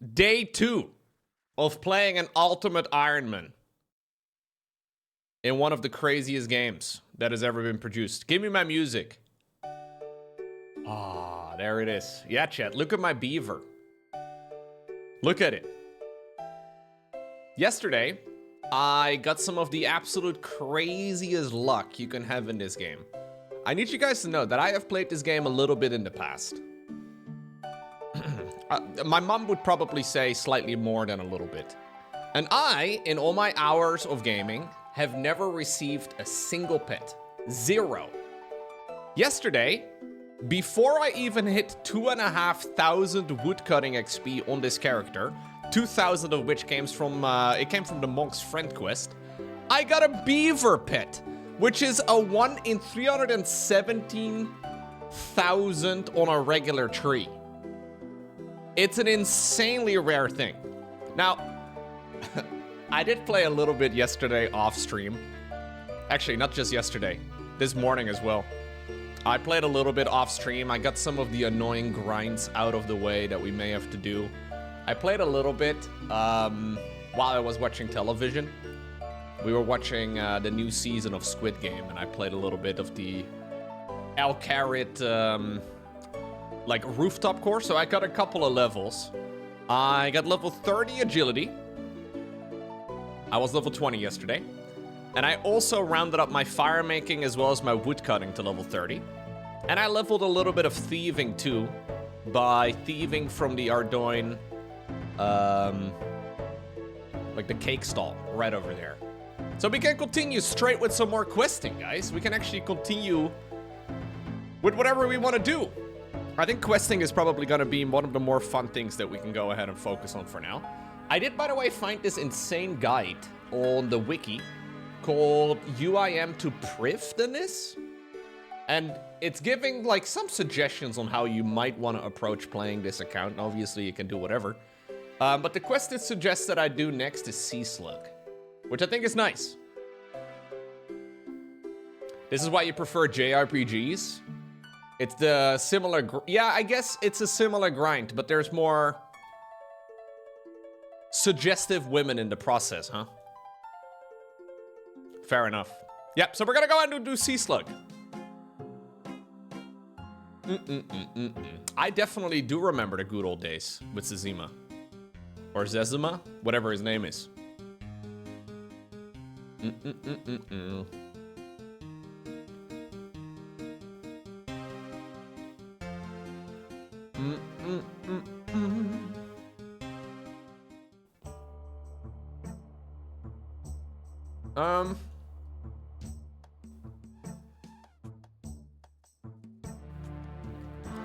Day 2 of playing an ultimate Ironman in one of the craziest games that has ever been produced. Give me my music. Ah, there it is. Yeah, chat, look at my beaver. Look at it. Yesterday, I got some of the absolute craziest luck you can have in this game. I need you guys to know that I have played this game a little bit in the past. My mom would probably say slightly more than a little bit. And I, in all my hours of gaming, have never received a single pet. 0. Yesterday, before I even hit 2,500 woodcutting XP on this character, 2,000 of which came from the Monk's Friend quest, I got a beaver pet, which is a 1 in 317,000 on a regular tree. It's an insanely rare thing. Now, I did play a little bit yesterday off stream. Actually, not just yesterday, this morning as well. I played a little bit off stream. I got some of the annoying grinds out of the way that we may have to do. I played a little bit while I was watching television. We were watching the new season of Squid Game, and I played a little bit of the El Carrot like rooftop course. So I got a couple of levels. I got level 30 agility. I was level 20 yesterday. And I also rounded up my fire making as well as my wood cutting to level 30. And I leveled a little bit of thieving too by thieving from the Ardoin, like the cake stall right over there. So we can continue straight with some more questing, guys. We can actually continue with whatever we want to do. I think questing is probably going to be one of the more fun things that we can go ahead and focus on for now. I did, by the way, find this insane guide on the wiki called UIM to Privdenness. And it's giving like some suggestions on how you might want to approach playing this account. And obviously, you can do whatever. But the quest it suggests that I do next is Slug, which I think is nice. This is why you prefer JRPGs. It's the similar... yeah, I guess it's a similar grind, but there's more suggestive women in the process, huh? Fair enough. Yep, so we're gonna go ahead and do Slug. I definitely do remember the good old days with Zezima. Or Zezima, whatever his name is.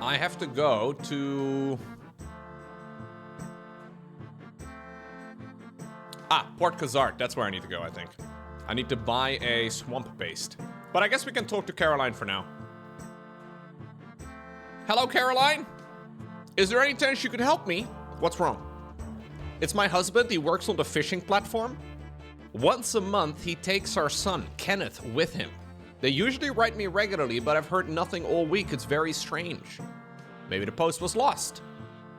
I have to go to... Port Khazard. That's where I need to go, I think. I need to buy a swamp paste. But I guess we can talk to Caroline for now. Hello, Caroline? Is there any chance you could help me? What's wrong? It's my husband. He works on the fishing platform. Once a month, he takes our son, Kenneth, with him. They usually write me regularly, but I've heard nothing all week. It's very strange. Maybe the post was lost.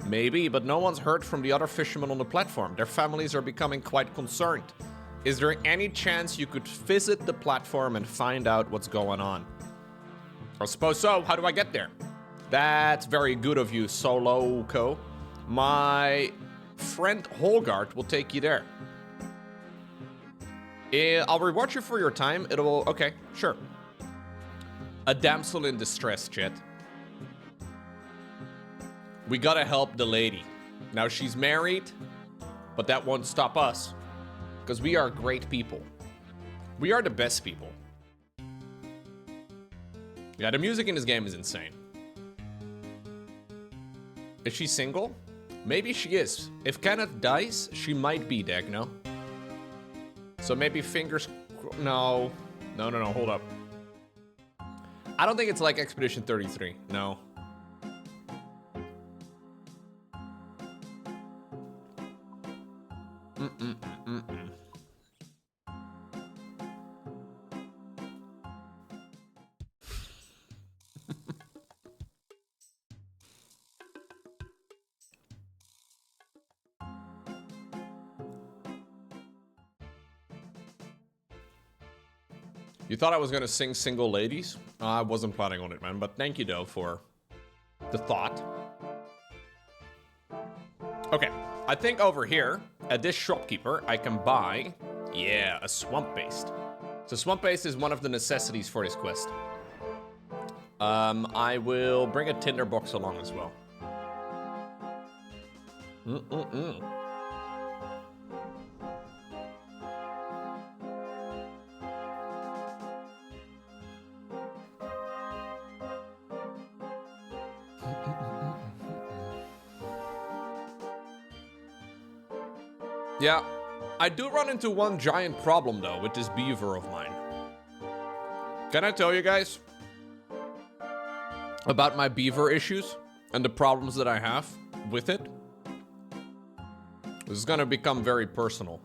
Maybe, but no one's heard from the other fishermen on the platform. Their families are becoming quite concerned. Is there any chance you could visit the platform and find out what's going on? I suppose so. How do I get there? That's very good of you, Soloco. My friend Holgard will take you there. I'll reward you for your time. It'll... okay, sure. A damsel in distress, chat. We gotta help the lady. Now, she's married, but that won't stop us. Because we are great people. We are the best people. Yeah, the music in this game is insane. Is she single? Maybe she is. If Kenneth dies, she might be, Dagno. So maybe fingers... no. No, hold up. I don't think it's like Expedition 33. No. You thought I was gonna sing Single Ladies? I wasn't planning on it, man, but thank you, though, for the thought. Okay, I think over here, at this shopkeeper, I can buy, yeah, a swamp paste. So swamp paste is one of the necessities for this quest. I will bring a tinder box along as well. Yeah, I do run into one giant problem though with this beaver of mine. Can I tell you guys about my beaver issues and the problems that I have with it? This is gonna become very personal.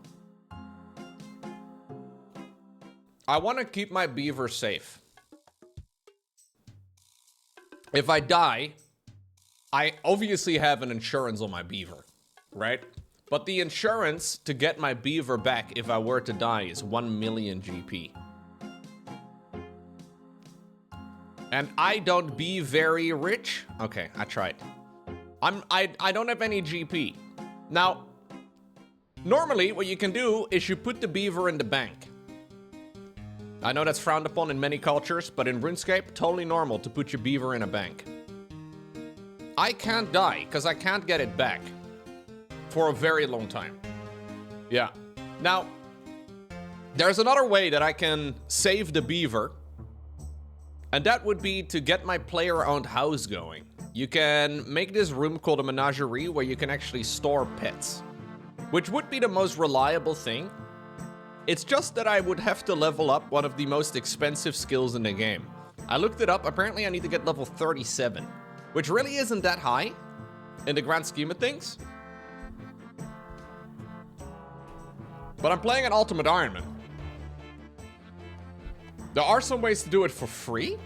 I want to keep my beaver safe. If I die, I obviously have an insurance on my beaver, right? But the insurance to get my beaver back if I were to die is 1 million GP. And I don't be very rich. Okay, I tried. I don't have any GP. Now, normally what you can do is you put the beaver in the bank. I know that's frowned upon in many cultures, but in RuneScape, totally normal to put your beaver in a bank. I can't die because I can't get it back for a very long time. Yeah. Now, there's another way that I can save the beaver, and that would be to get my player-owned house going. You can make this room called a menagerie where you can actually store pets, which would be the most reliable thing. It's just that I would have to level up one of the most expensive skills in the game. I looked it up. Apparently, I need to get level 37, which really isn't that high in the grand scheme of things. But I'm playing an Ultimate Ironman. There are some ways to do it for free.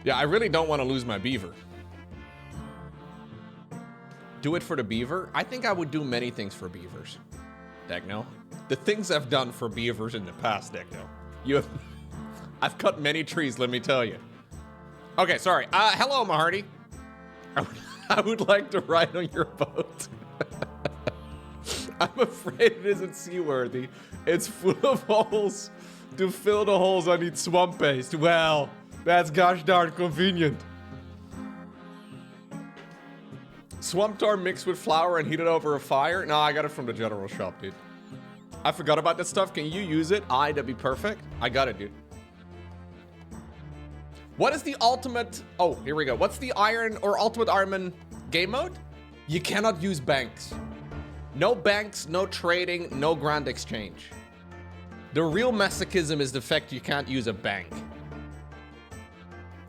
Yeah, I really don't want to lose my beaver. Do it for the beaver? I think I would do many things for beavers. Degno. The things I've done for beavers in the past, Degno. I've cut many trees, let me tell you. Okay, sorry. Hello, Mahogany. I would like to ride on your boat. I'm afraid it isn't seaworthy. It's full of holes. To fill the holes, I need swamp paste. Well, that's gosh darn convenient. Swamp tar mixed with flour and heated over a fire? No, I got it from the general shop, dude. I forgot about that stuff. Can you use it? That'd be perfect. I got it, dude. What is the ultimate... Oh, here we go. What's the Iron or Ultimate Ironman game mode? You cannot use banks. No banks, no trading, no grand exchange. The real masochism is the fact you can't use a bank.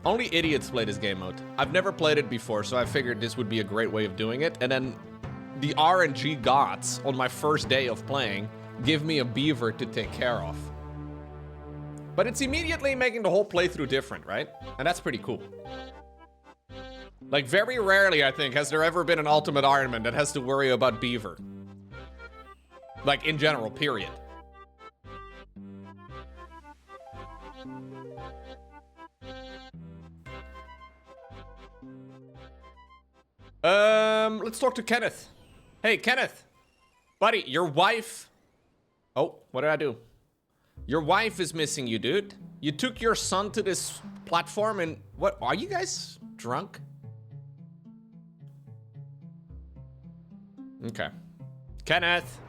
Only idiots play this game mode. I've never played it before, so I figured this would be a great way of doing it. And then the RNG gods on my first day of playing give me a beaver to take care of. But it's immediately making the whole playthrough different, right? And that's pretty cool. Like, very rarely, I think, has there ever been an Ultimate Ironman that has to worry about beaver. Like, in general, period. Let's talk to Kenneth. Hey, Kenneth. Buddy, your wife... Oh, what did I do? Your wife is missing you, dude. You took your son to this platform and... What? Are you guys drunk? Okay. Kenneth.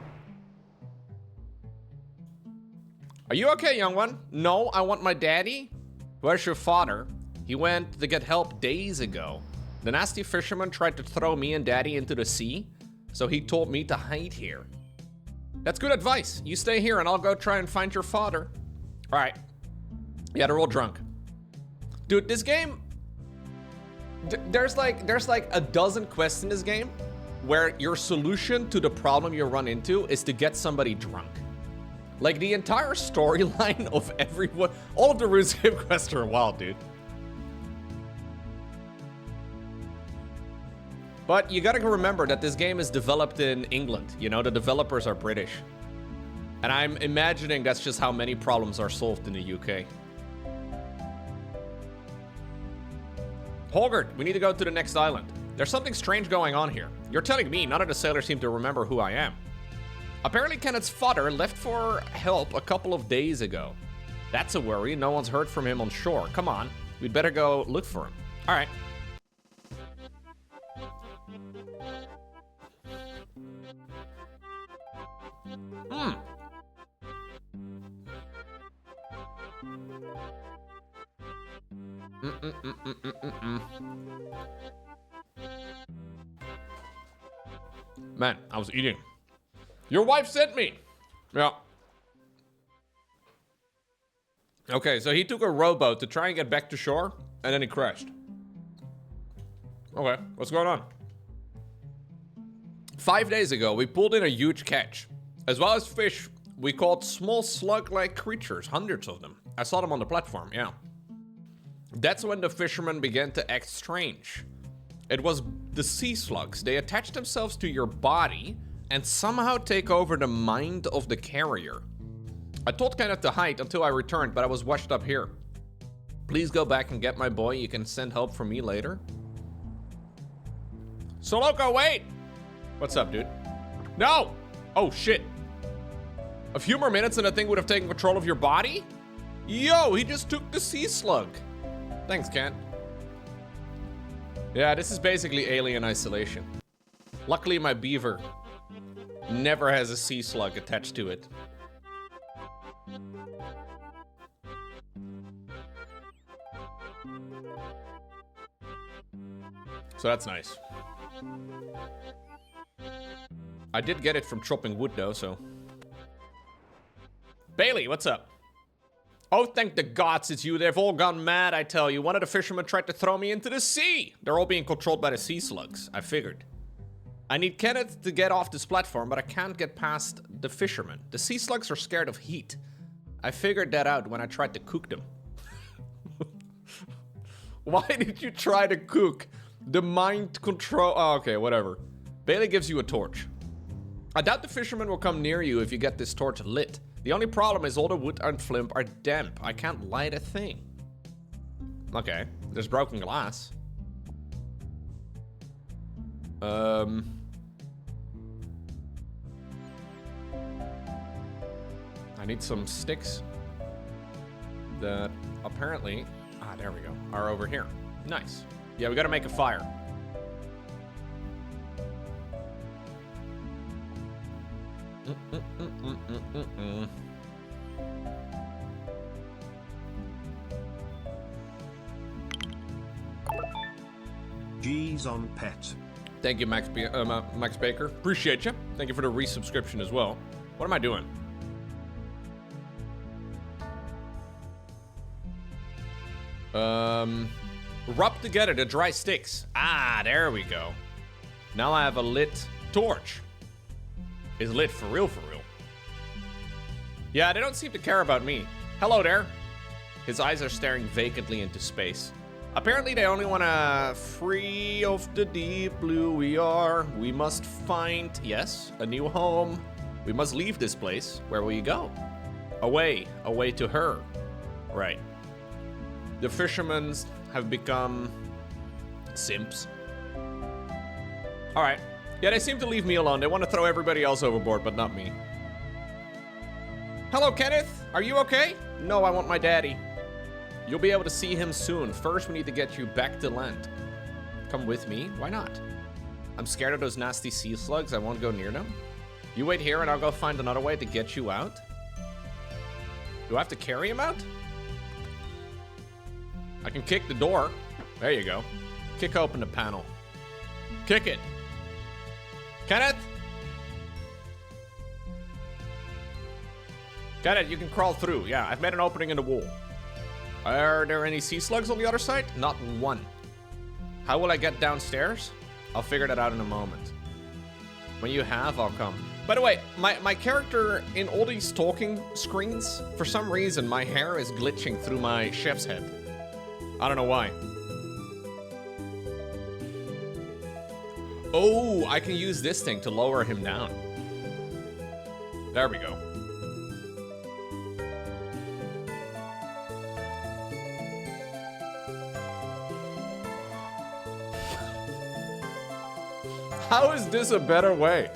Are you okay, young one? No, I want my daddy. Where's your father? He went to get help days ago. The nasty fisherman tried to throw me and daddy into the sea, so he told me to hide here. That's good advice. You stay here and I'll go try and find your father. All right. Yeah, they're all drunk. Dude, this game... There's like a dozen quests in this game where your solution to the problem you run into is to get somebody drunk. Like, the entire storyline of everyone... All of the RuneScape quests are wild, dude. But you gotta remember that this game is developed in England. You know, the developers are British. And I'm imagining that's just how many problems are solved in the UK. Holgert, we need to go to the next island. There's something strange going on here. You're telling me none of the sailors seem to remember who I am. Apparently Kenneth's father left for help a couple of days ago. That's a worry. No one's heard from him on shore. Come on. We'd better go look for him. All right. Man, I was eating. Your wife sent me. Yeah. Okay, so he took a rowboat to try and get back to shore, and then he crashed. Okay, what's going on? 5 days ago, we pulled in a huge catch. As well as fish, we caught small slug-like creatures, hundreds of them. I saw them on the platform, yeah. That's when the fishermen began to act strange. It was the sea slugs. They attach themselves to your body and somehow take over the mind of the carrier. I told Kenneth to hide until I returned, but I was washed up here. Please go back and get my boy. You can send help for me later. Soloka, wait! What's up, dude? No! Oh, shit. A few more minutes and the thing would have taken control of your body? Yo, he just took the sea slug. Thanks, Kent. Yeah, this is basically alien isolation. Luckily, my beaver never has a sea slug attached to it. So that's nice. I did get it from chopping wood though, so. Bailey, what's up? Oh, thank the gods it's you. They've all gone mad, I tell you. One of the fishermen tried to throw me into the sea. They're all being controlled by the sea slugs. I figured. I need Kenneth to get off this platform, but I can't get past the fishermen. The sea slugs are scared of heat. I figured that out when I tried to cook them. Why did you try to cook? The mind control... Oh, okay, whatever. Bailey gives you a torch. I doubt the fishermen will come near you if you get this torch lit. The only problem is all the wood and flint are damp. I can't light a thing. Okay, there's broken glass. I need some sticks that apparently, there we go, are over here. Nice. Yeah, we gotta make a fire. G's on pet. Thank you, Max Baker. Appreciate you. Thank you for the resubscription as well. What am I doing? Rub together the dry sticks. Ah, there we go. Now I have a lit torch. It's lit for real, for real. Yeah, they don't seem to care about me. Hello there. His eyes are staring vacantly into space. Apparently they only want to free of the deep blue we are. We must find, yes, a new home. We must leave this place. Where will you go? Away to her. Right. The fishermen have become simps. All right. Yeah, they seem to leave me alone. They want to throw everybody else overboard, but not me. Hello, Kenneth. Are you okay? No, I want my daddy. You'll be able to see him soon. First, we need to get you back to land. Come with me? Why not? I'm scared of those nasty sea slugs. I won't go near them. You wait here and I'll go find another way to get you out. Do I have to carry him out? I can kick the door. There you go. Kick open the panel. Kick it. Kenneth? Kenneth, you can crawl through. Yeah, I've made an opening in the wall. Are there any sea slugs on the other side? Not one. How will I get downstairs? I'll figure that out in a moment. When you have, I'll come. By the way, my character in all these talking screens, for some reason, my hair is glitching through my chef's head. I don't know why. Oh, I can use this thing to lower him down. There we go. How is this a better way?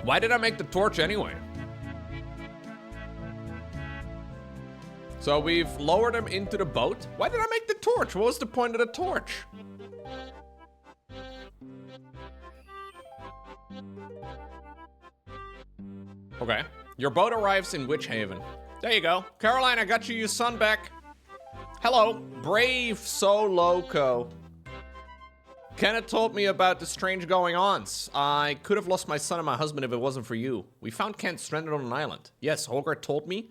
Why did I make the torch anyway? So we've lowered him into the boat. Why did I make the torch? What was the point of the torch? Okay. Your boat arrives in Witch Haven. There you go. Caroline, I got you your son back. Hello. Brave So Loco. Kenneth told me about the strange going-ons. I could have lost my son and my husband if it wasn't for you. We found Kent stranded on an island. Yes, Holger told me.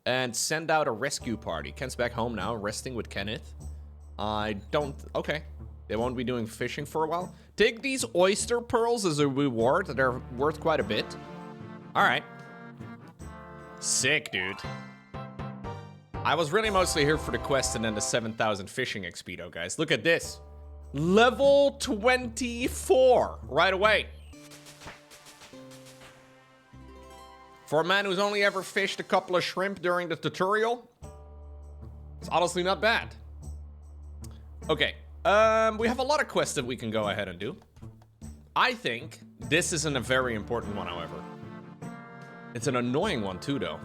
And send out a rescue party. Kent's back home now, resting with Kenneth. I don't... Okay. They won't be doing fishing for a while. Take these oyster pearls as a reward. They're worth quite a bit. Alright. Sick, dude. I was really mostly here for the quest and then the 7,000 fishing XP, guys. Look at this. Level 24 right away. For a man who's only ever fished a couple of shrimp during the tutorial, it's honestly not bad. Okay, we have a lot of quests that we can go ahead and do. I think this isn't a very important one, however. It's an annoying one too, though.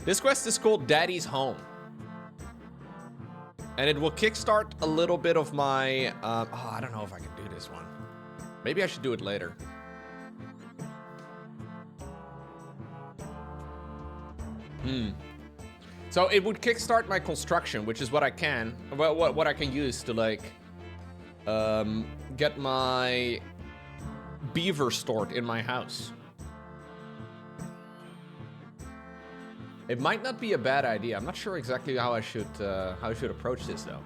This quest is called Daddy's Home. And it will kickstart a little bit of my, oh, I don't know if I can do this one. Maybe I should do it later. So it would kickstart my construction, which is what I can, what I can use to like, get my beaver stored in my house. It might not be a bad idea. I'm not sure exactly how I should approach this though.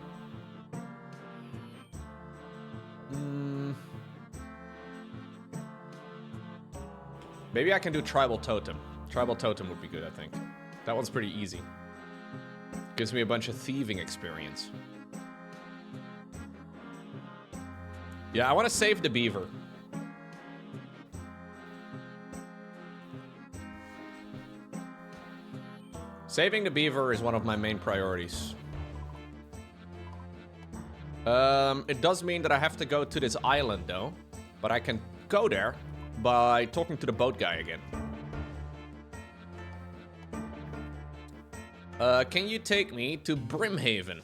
Maybe I can do Tribal Totem. Tribal Totem would be good, I think. That one's pretty easy. Gives me a bunch of thieving experience. Yeah, I want to save the beaver. Saving the beaver is one of my main priorities. It does mean that I have to go to this island, though. But I can go there by talking to the boat guy again. Can you take me to Brimhaven?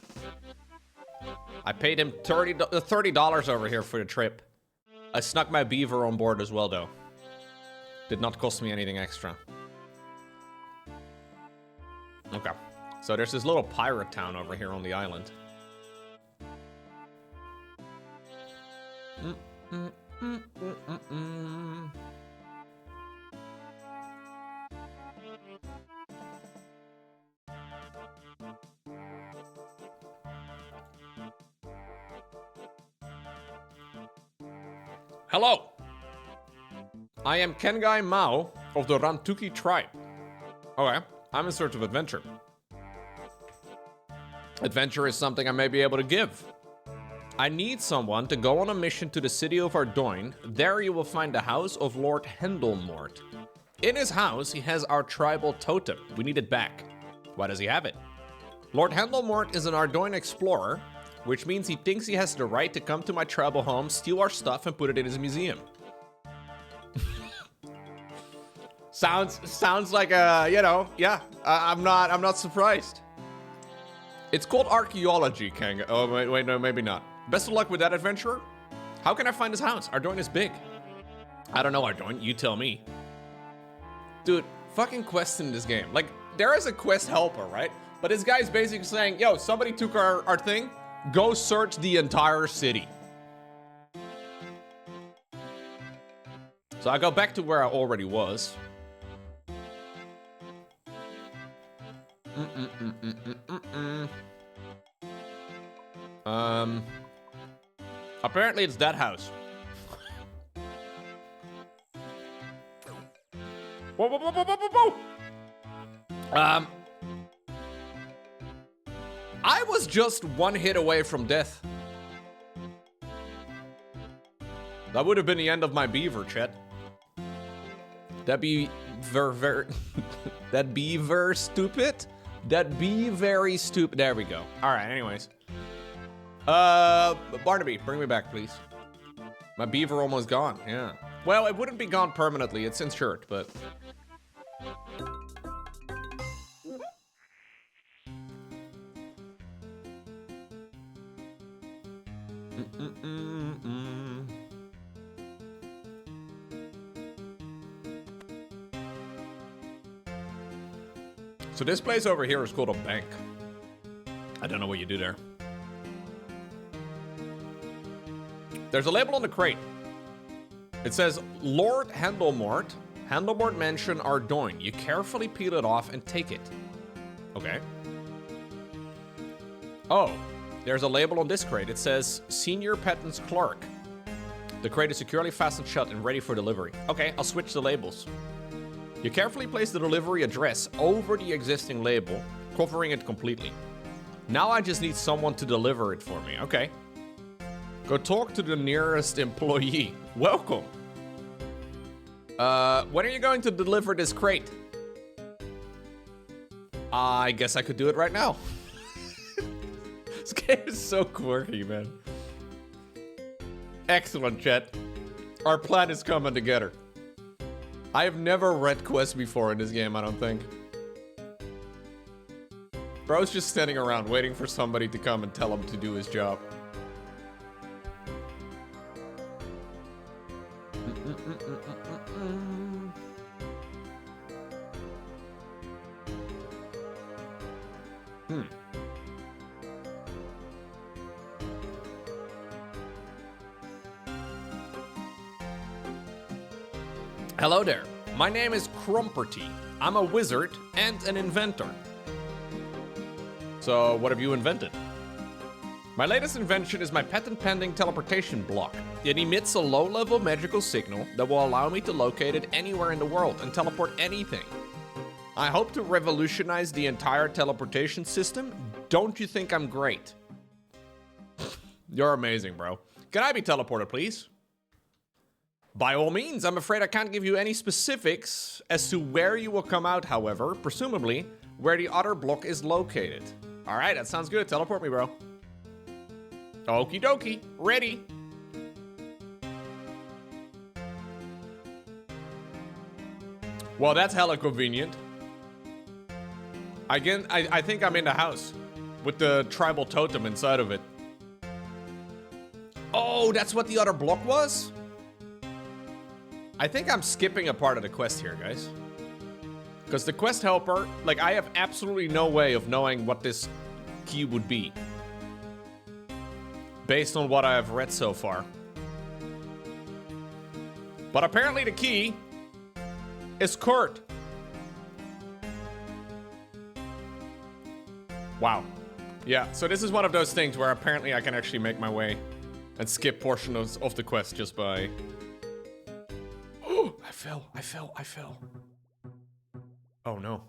I paid him $30 over here for the trip. I snuck my beaver on board as well, though. Did not cost me anything extra. Okay. So there's this little pirate town over here on the island. Hello. I am Kengai Mao of the Rantuki tribe. Okay. I'm in search of adventure. Adventure is something I may be able to give. I need someone to go on a mission to the city of Ardoin. There you will find the house of Lord Hendelmort. In his house, he has our tribal totem. We need it back. Why does he have it? Lord Hendelmort is an Ardoin explorer, which means he thinks he has the right to come to my tribal home, steal our stuff, and put it in his museum. Sounds like a, you know, yeah. I'm not surprised. It's called archaeology, Kang. Oh wait, no, maybe not. Best of luck with that, adventurer. How can I find his house? Ardoin is big. I don't know, Ardoin. You tell me. Dude, fucking quests in this game. Like, there is a quest helper, right? But this guy's basically saying, yo, somebody took our thing. Go search the entire city. So I go back to where I already was. Apparently it's that house. Whoa, whoa, whoa, whoa, whoa, whoa, whoa. I was just one hit away from death. That would have been the end of my beaver, chat. That'd be that'd be very stupid. That'd be very stupid. There we go. All right, anyways. Barnaby, bring me back, please. My beaver almost gone, yeah. Well, it wouldn't be gone permanently. It's insured, but... So this place over here is called a bank. I don't know what you do there. There's a label on the crate. It says, Lord Handelmort, Handelmort Mansion, Ardoin. You carefully peel it off and take it. Okay. Oh, there's a label on this crate. It says, Senior Patents Clerk. The crate is securely fastened shut and ready for delivery. Okay, I'll switch the labels. You carefully place the delivery address over the existing label, covering it completely. Now I just need someone to deliver it for me. Okay. Go talk to the nearest employee. Welcome. When are you going to deliver this crate? I guess I could do it right now. This game is so quirky, man. Excellent, chat. Our plan is coming together. I have never read quests before in this game, I don't think. Bro's just standing around waiting for somebody to come and tell him to do his job. Hello there. My name is Crumperty. I'm a wizard and an inventor. So, what have you invented? My latest invention is my patent-pending teleportation block. It emits a low-level magical signal that will allow me to locate it anywhere in the world and teleport anything. I hope to revolutionize the entire teleportation system. Don't you think I'm great? You're amazing, bro. Can I be teleported, please? By all means, I'm afraid I can't give you any specifics as to where you will come out, however, presumably where the other block is located. All right, that sounds good. Teleport me, bro. Okie dokie. Ready. Well, that's hella convenient. Again, I think I'm in the house with the tribal totem inside of it. Oh, that's what the other block was? I think I'm skipping a part of the quest here, guys. Because the quest helper, like, I have absolutely no way of knowing what this key would be. Based on what I have read so far. But apparently the key is Kourend. Wow. Yeah, so this is one of those things where apparently I can actually make my way and skip portions of the quest just by... I fell. Oh no.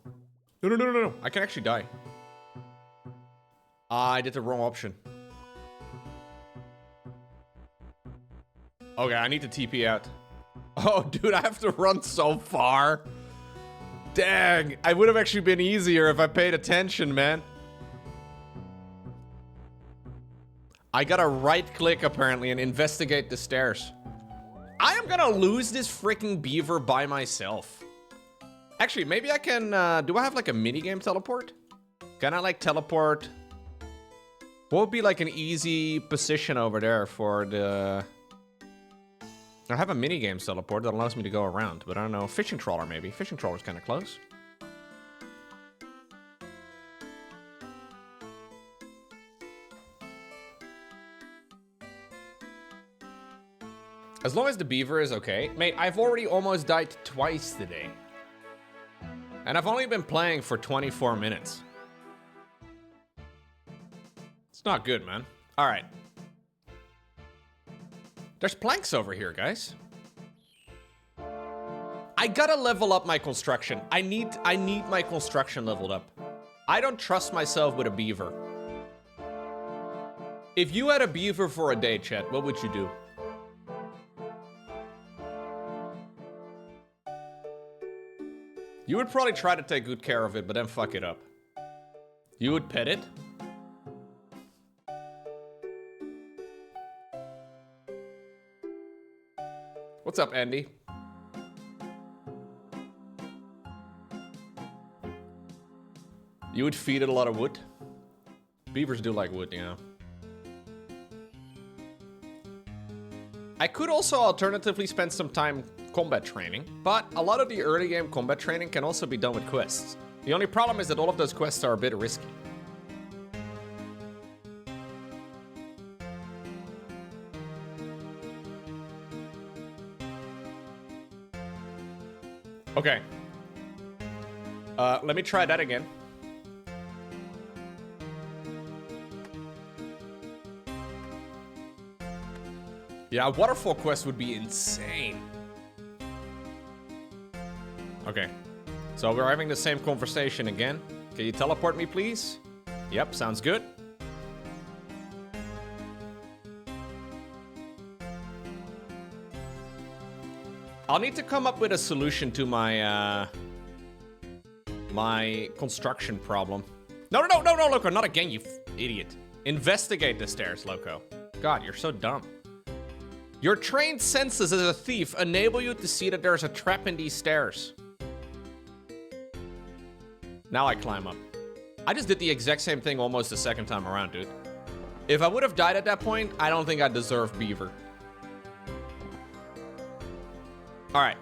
No. I can actually die. I did the wrong option. Okay, I need to TP out. Oh, dude, I have to run so far. Dang, I would have actually been easier if I paid attention, man. I gotta right click apparently and investigate the stairs. I am gonna lose this freaking beaver by myself. Actually, maybe I can, do I have like a minigame teleport? Can I like teleport? What would be like an easy position over there for the... I have a minigame teleport that allows me to go around, but I don't know. Fishing trawler maybe. Fishing trawler's kind of close. As long as the beaver is okay. Mate, I've already almost died twice today. And I've only been playing for 24 minutes. It's not good, man. All right. There's planks over here, guys. I gotta level up my construction. I need my construction leveled up. I don't trust myself with a beaver. If you had a beaver for a day, chat, what would you do? You would probably try to take good care of it, but then fuck it up. You would pet it? What's up, Andy? You would feed it a lot of wood? Beavers do like wood, you know. I could also alternatively spend some time combat training, but a lot of the early game combat training can also be done with quests. The only problem is that all of those quests are a bit risky. Okay. Let me try that again. Yeah, a waterfall quest would be insane. Okay. So we're having the same conversation again. Can you teleport me, please? Yep, sounds good. I'll need to come up with a solution to my my construction problem. No, Loco, not again, you idiot. Investigate the stairs, Loco. God, you're so dumb. Your trained senses as a thief enable you to see that there's a trap in these stairs. Now I climb up. I just did the exact same thing almost the second time around, dude. If I would have died at that point, I don't think I deserve beaver. All right.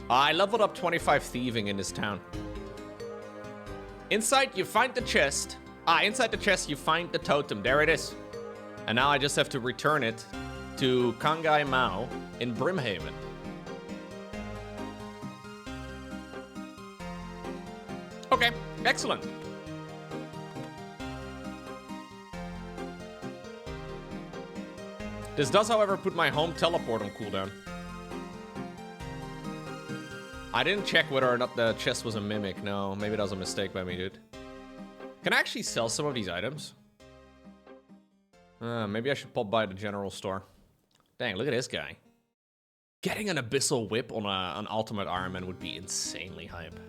I leveled up 25 thieving in this town. Inside, you find the chest. Inside the chest, you find the totem. There it is. And now I just have to return it to Kangai Mao in Brimhaven. Okay, excellent. This does, however, put my home teleport on cooldown. I didn't check whether or not the chest was a mimic. No, maybe that was a mistake by me, dude. Can I actually sell some of these items? Maybe I should pop by the general store. Dang, look at this guy. Getting an abyssal whip on an ultimate Ironman would be insanely hype.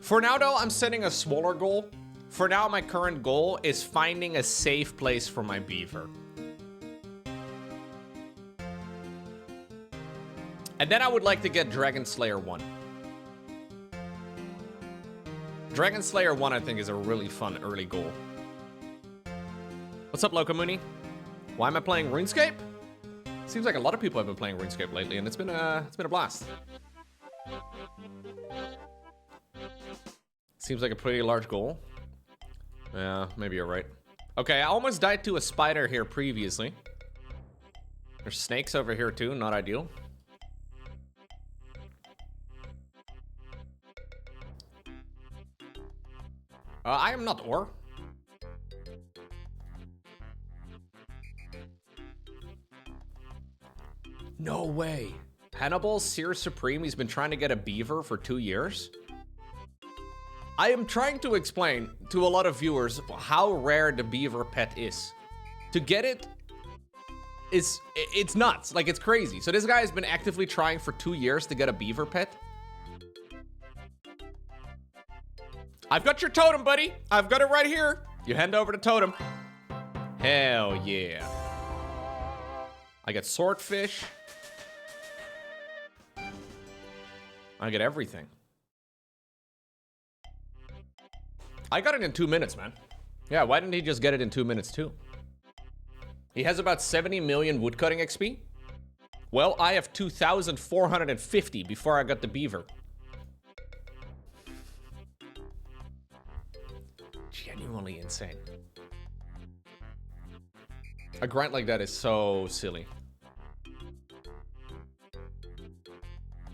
For now, though, I'm setting a smaller goal. For now, my current goal is finding a safe place for my beaver. And then I would like to get Dragon Slayer 1. Dragon Slayer 1, I think, is a really fun early goal. What's up, Lokomuni? Why am I playing RuneScape? Seems like a lot of people have been playing RuneScape lately, and it's been a blast. Seems like a pretty large goal. Yeah, maybe you're right. Okay, I almost died to a spider here previously. There's snakes over here too, not ideal. I am not ore. No way. Hannibal, Seer Supreme, he's been trying to get a beaver for 2 years. I am trying to explain to a lot of viewers how rare the beaver pet is. To get it is, it's nuts, like it's crazy. So this guy has been actively trying for 2 years to get a beaver pet. I've got your totem, buddy. I've got it right here. You hand over the totem. Hell yeah. I get swordfish. I get everything. I got it in 2 minutes, man. Yeah, why didn't he just get it in 2 minutes too? He has about 70 million woodcutting XP. Well, I have 2,450 before I got the beaver. Genuinely insane. A grind like that is so silly.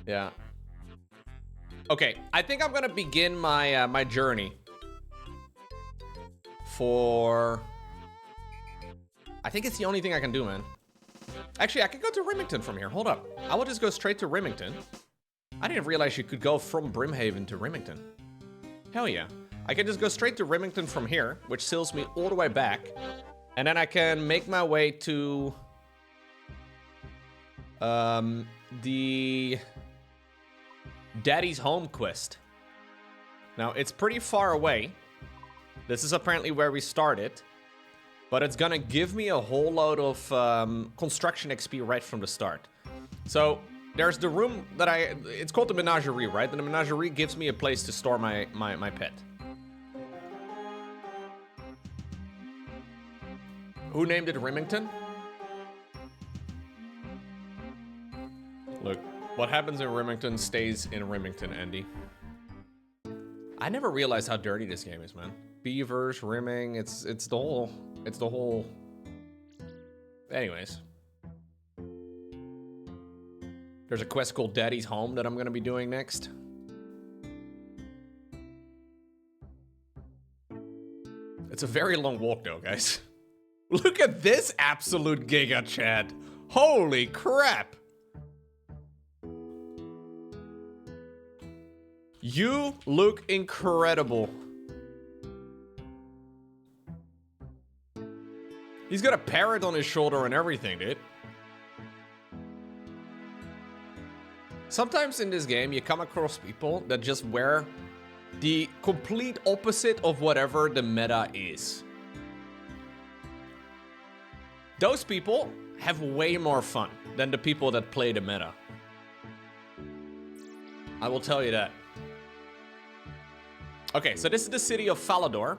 Yeah. Okay, I think I'm gonna begin my my journey for... I think it's the only thing I can do, man. Actually, I could go to Remington from here. Hold up. I will just go straight to Remington. I didn't realize you could go from Brimhaven to Remington. Hell yeah. I can just go straight to Remington from here, which seals me all the way back. And then I can make my way to... The Daddy's Home quest. Now, it's pretty far away. This is apparently where we started. But it's gonna give me a whole load of construction XP right from the start. So, there's the room that it's called the menagerie, right? And the menagerie gives me a place to store my pet. Who named it Remington? Look, what happens in Remington stays in Remington, Andy. I never realized how dirty this game is, man. Beavers, rimming, it's the whole. Anyways. There's a quest called Daddy's Home that I'm gonna be doing next. It's a very long walk though, guys. Look at this absolute giga, Chad. Holy crap. You look incredible. He's got a parrot on his shoulder and everything, dude. Sometimes in this game, you come across people that just wear the complete opposite of whatever the meta is. Those people have way more fun than the people that play the meta. I will tell you that. Okay, so this is the city of Falador.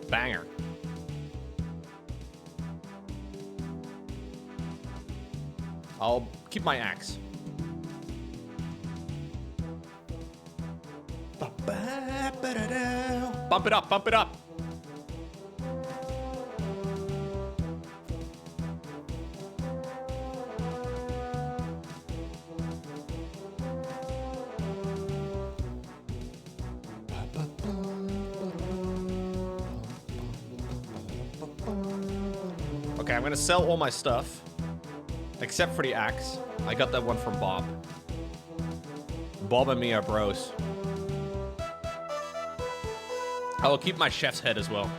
Banger. I'll keep my axe. Bump it up, bump it up. Okay, I'm gonna sell all my stuff. Except for the axe. I got that one from Bob. Bob and me are bros. I will keep my chef's head as well.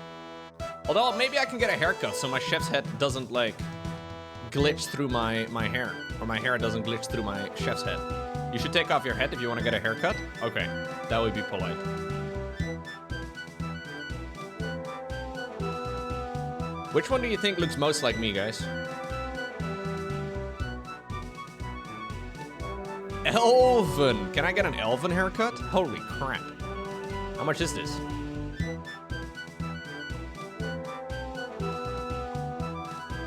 Although, maybe I can get a haircut so my chef's head doesn't, like, glitch through my hair. Or my hair doesn't glitch through my chef's head. You should take off your head if you want to get a haircut? Okay, that would be polite. Which one do you think looks most like me, guys? Elven! Can I get an elven haircut? Holy crap. How much is this?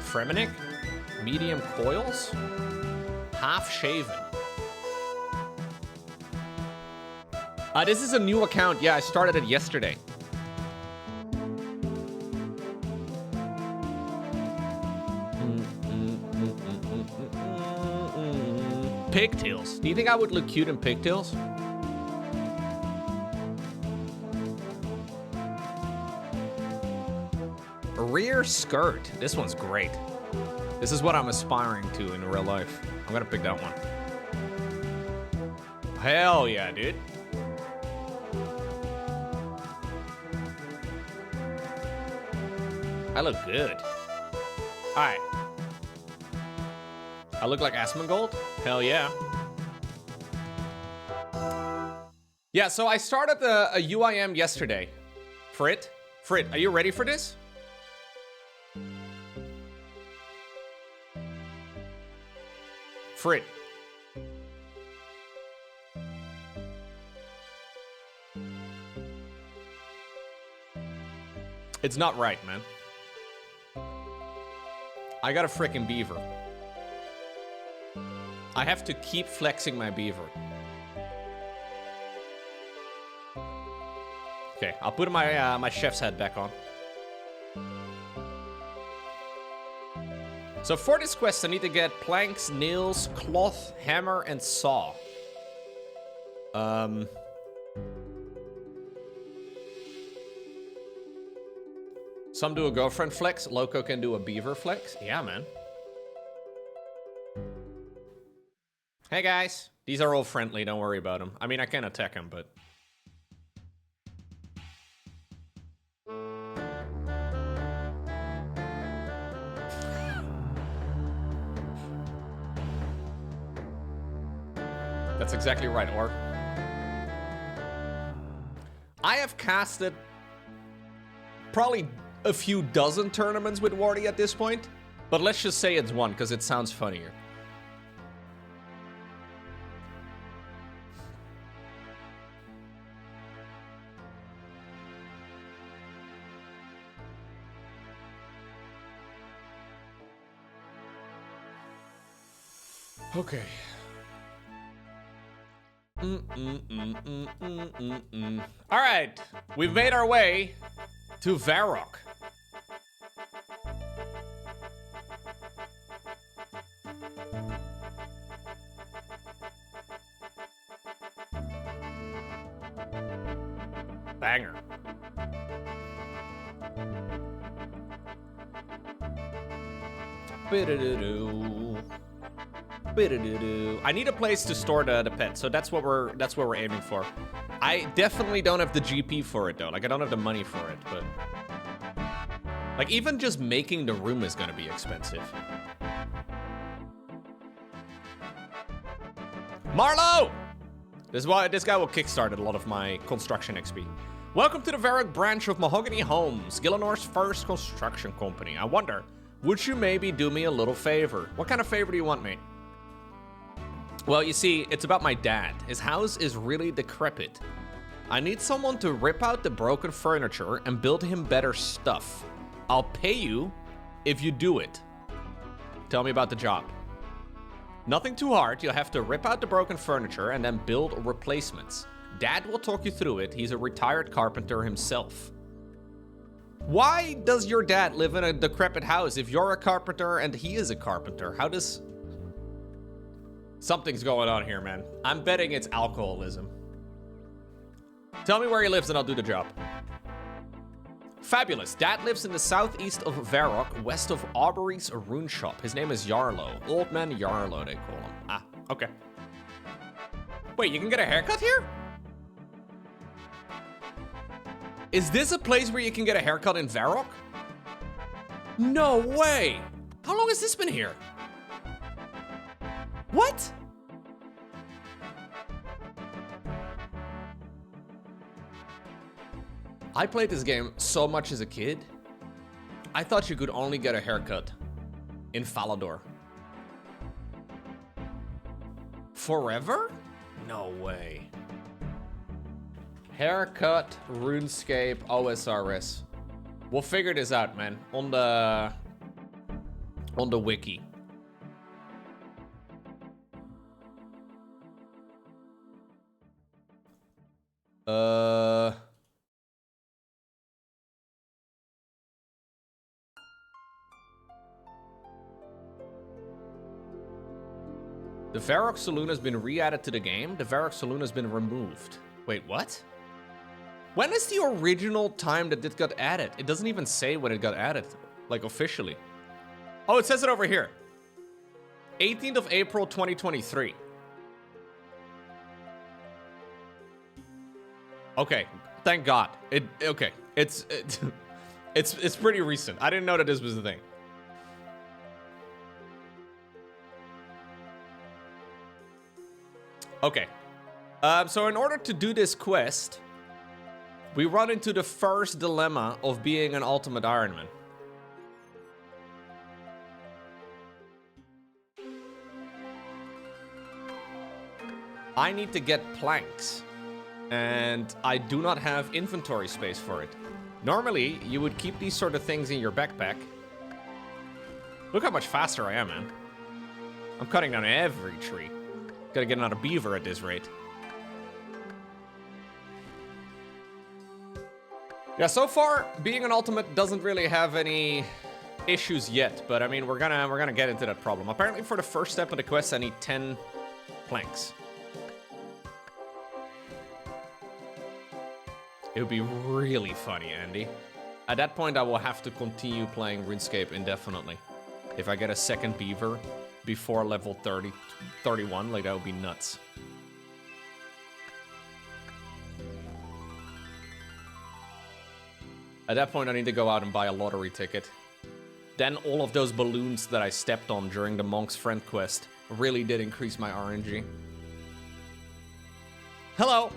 Fremenic? Medium coils? Half shaven. This is a new account. Yeah, I started it yesterday. Pigtails. Do you think I would look cute in pigtails? Rear skirt. This one's great. This is what I'm aspiring to in real life. I'm gonna pick that one. Hell yeah, dude. I look good. Alright. I look like Asmongold? Hell yeah. Yeah, so I started a UIM yesterday. Frit, are you ready for this? Frit. It's not right, man. I got a frickin' beaver. I have to keep flexing my beaver. Okay, I'll put my my chef's head back on. So for this quest, I need to get planks, nails, cloth, hammer, and saw. Some do a girlfriend flex. Loco can do a beaver flex. Yeah, man. Hey, guys. These are all friendly. Don't worry about them. I mean, I can attack them, but... That's exactly right, Or. I have casted probably a few dozen tournaments with Wardy at this point, but let's just say it's one because it sounds funnier. Okay. All right, we've made our way to Varrock. Banger. I need a place to store the pet, so that's what we're aiming for. I definitely don't have the GP for it though. Like I don't have the money for it, but like even just making the room is gonna be expensive. Marlo! This guy will kickstart a lot of my construction XP. Welcome to the Varrock branch of Mahogany Homes, Gillenor's first construction company. I wonder, would you maybe do me a little favor? What kind of favor do you want, mate? Well, you see, it's about my dad. His house is really decrepit. I need someone to rip out the broken furniture and build him better stuff. I'll pay you if you do it. Tell me about the job. Nothing too hard. You'll have to rip out the broken furniture and then build replacements. Dad will talk you through it. He's a retired carpenter himself. Why does your dad live in a decrepit house if you're a carpenter and he is a carpenter? How does... Something's going on here, man. I'm betting it's alcoholism. Tell me where he lives and I'll do the job. Fabulous. Dad lives in the southeast of Varrock, west of Aubrey's rune shop. His name is Yarlo. Old Man Yarlo, they call him. Ah, okay. Wait, you can get a haircut here? Is this a place where you can get a haircut in Varrock? No way! How long has this been here? What? I played this game so much as a kid. I thought you could only get a haircut in Falador. Forever? No way. Haircut, RuneScape, OSRS. We'll figure this out, man. On the wiki. The Varrock Saloon has been re-added to the game. The Varrock Saloon has been removed. Wait, what? When is the original time that it got added? It doesn't even say when it got added, like officially. Oh, it says it over here. 18th of April, 2023. Okay, thank God. Okay, it's pretty recent. I didn't know that this was the thing. Okay, so in order to do this quest, we run into the first dilemma of being an ultimate Ironman. I need to get planks, and I do not have inventory space for it. Normally, you would keep these sort of things in your backpack. Look how much faster I am, man. I'm cutting down every tree. Gotta get another beaver at this rate. Yeah, so far, being an ultimate doesn't really have any issues yet, but I mean, we're gonna get into that problem. Apparently, for the first step of the quest, I need 10 planks. It would be really funny, Andy. At that point, I will have to continue playing RuneScape indefinitely. If I get a second beaver before level 31, like, that would be nuts. At that point, I need to go out and buy a lottery ticket. Then all of those balloons that I stepped on during the Monk's Friend quest really did increase my RNG. Hello.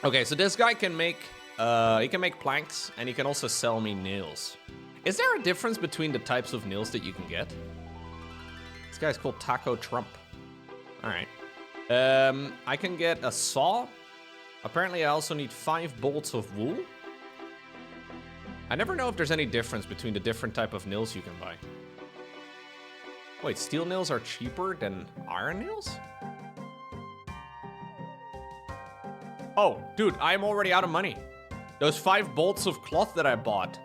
Okay, so this guy can make planks, and he can also sell me nails. Is there a difference between the types of nails that you can get? This guy's called Taco Trump. All right. I can get a saw. Apparently, I also need 5 bolts of wool. I never know if there's any difference between the different type of nails you can buy. Wait, steel nails are cheaper than iron nails? Oh, dude, I'm already out of money. Those 5 bolts of cloth that I bought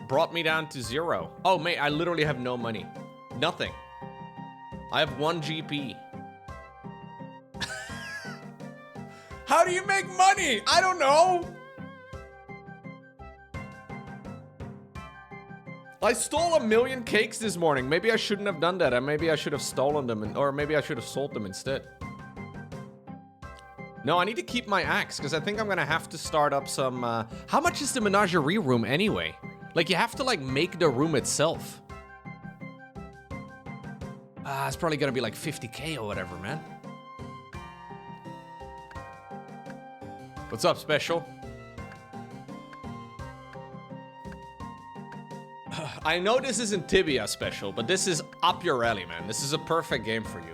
brought me down to 0. Oh, mate, I literally have no money. Nothing. I have 1 GP. How do you make money? I don't know. I stole 1 million cakes this morning. Maybe I shouldn't have done that. And maybe I should have stolen them, or maybe I should have sold them instead. No, I need to keep my axe, because I think I'm going to have to start up some... How much is the menagerie room anyway? Like, you have to, like, make the room itself. It's probably going to be like 50K or whatever, man. What's up, Special? I know this isn't Tibia Special, but this is up your alley, man. This is a perfect game for you.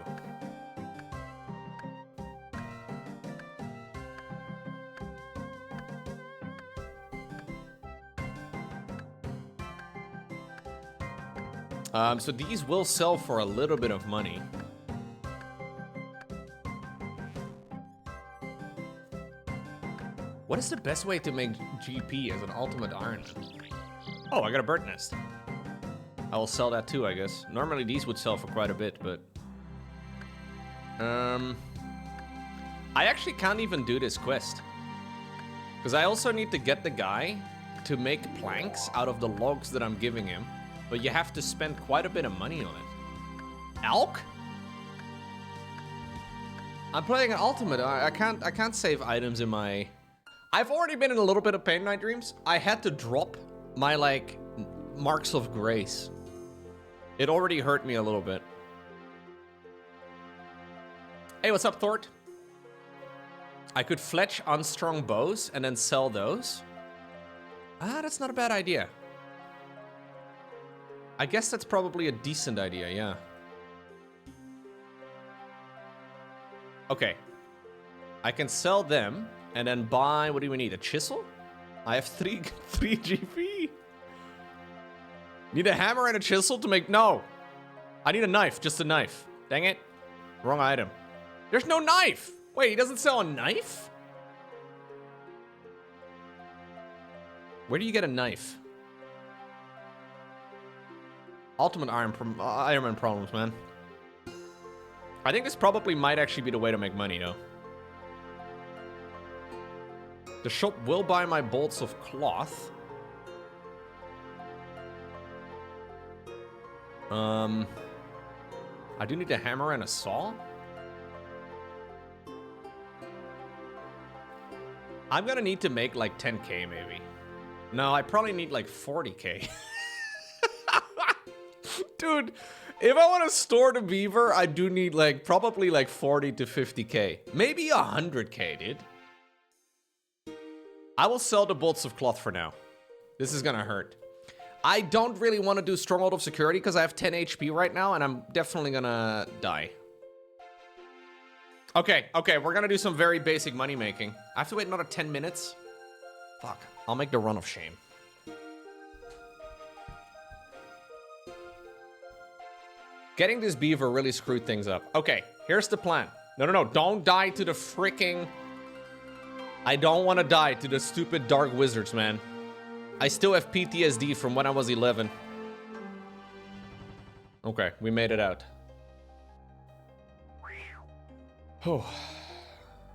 So these will sell for a little bit of money. What is the best way to make GP as an ultimate Ironman? Oh, I got a bird nest. I will sell that too, I guess. Normally these would sell for quite a bit, but... I actually can't even do this quest. Because I also need to get the guy to make planks out of the logs that I'm giving him. But you have to spend quite a bit of money on it. Elk? I'm playing an ultimate. I can't save items in my... I've already been in a little bit of pain, Night Dreams. I had to drop my, like, marks of grace. It already hurt me a little bit. Hey, what's up, Thort? I could fletch unstrung bows and then sell those. That's not a bad idea. I guess that's probably a decent idea, yeah. Okay. I can sell them and then buy, what do we need, a chisel? I have 3 GP. Need a hammer and a chisel to make, no. I need a knife, just a knife. Dang it. Wrong item. There's no knife. Wait, he doesn't sell a knife? Where do you get a knife? Ultimate Ironman problems, man. I think this probably might actually be the way to make money, though. The shop will buy my bolts of cloth. I do need a hammer and a saw. I'm gonna need to make like 10K maybe. No, I probably need like 40K. Dude, if I want to store the beaver, I do need like probably like 40 to 50K. Maybe 100K, dude. I will sell the bolts of cloth for now. This is gonna hurt. I don't really want to do Stronghold of Security because I have 10 HP right now and I'm definitely gonna die. Okay, we're gonna do some very basic money making. I have to wait another 10 minutes. Fuck, I'll make the run of shame. Getting this beaver really screwed things up. Okay, here's the plan. No, don't die to the freaking... I don't want to die to the stupid dark wizards, man. I still have PTSD from when I was 11. Okay, we made it out. Oh,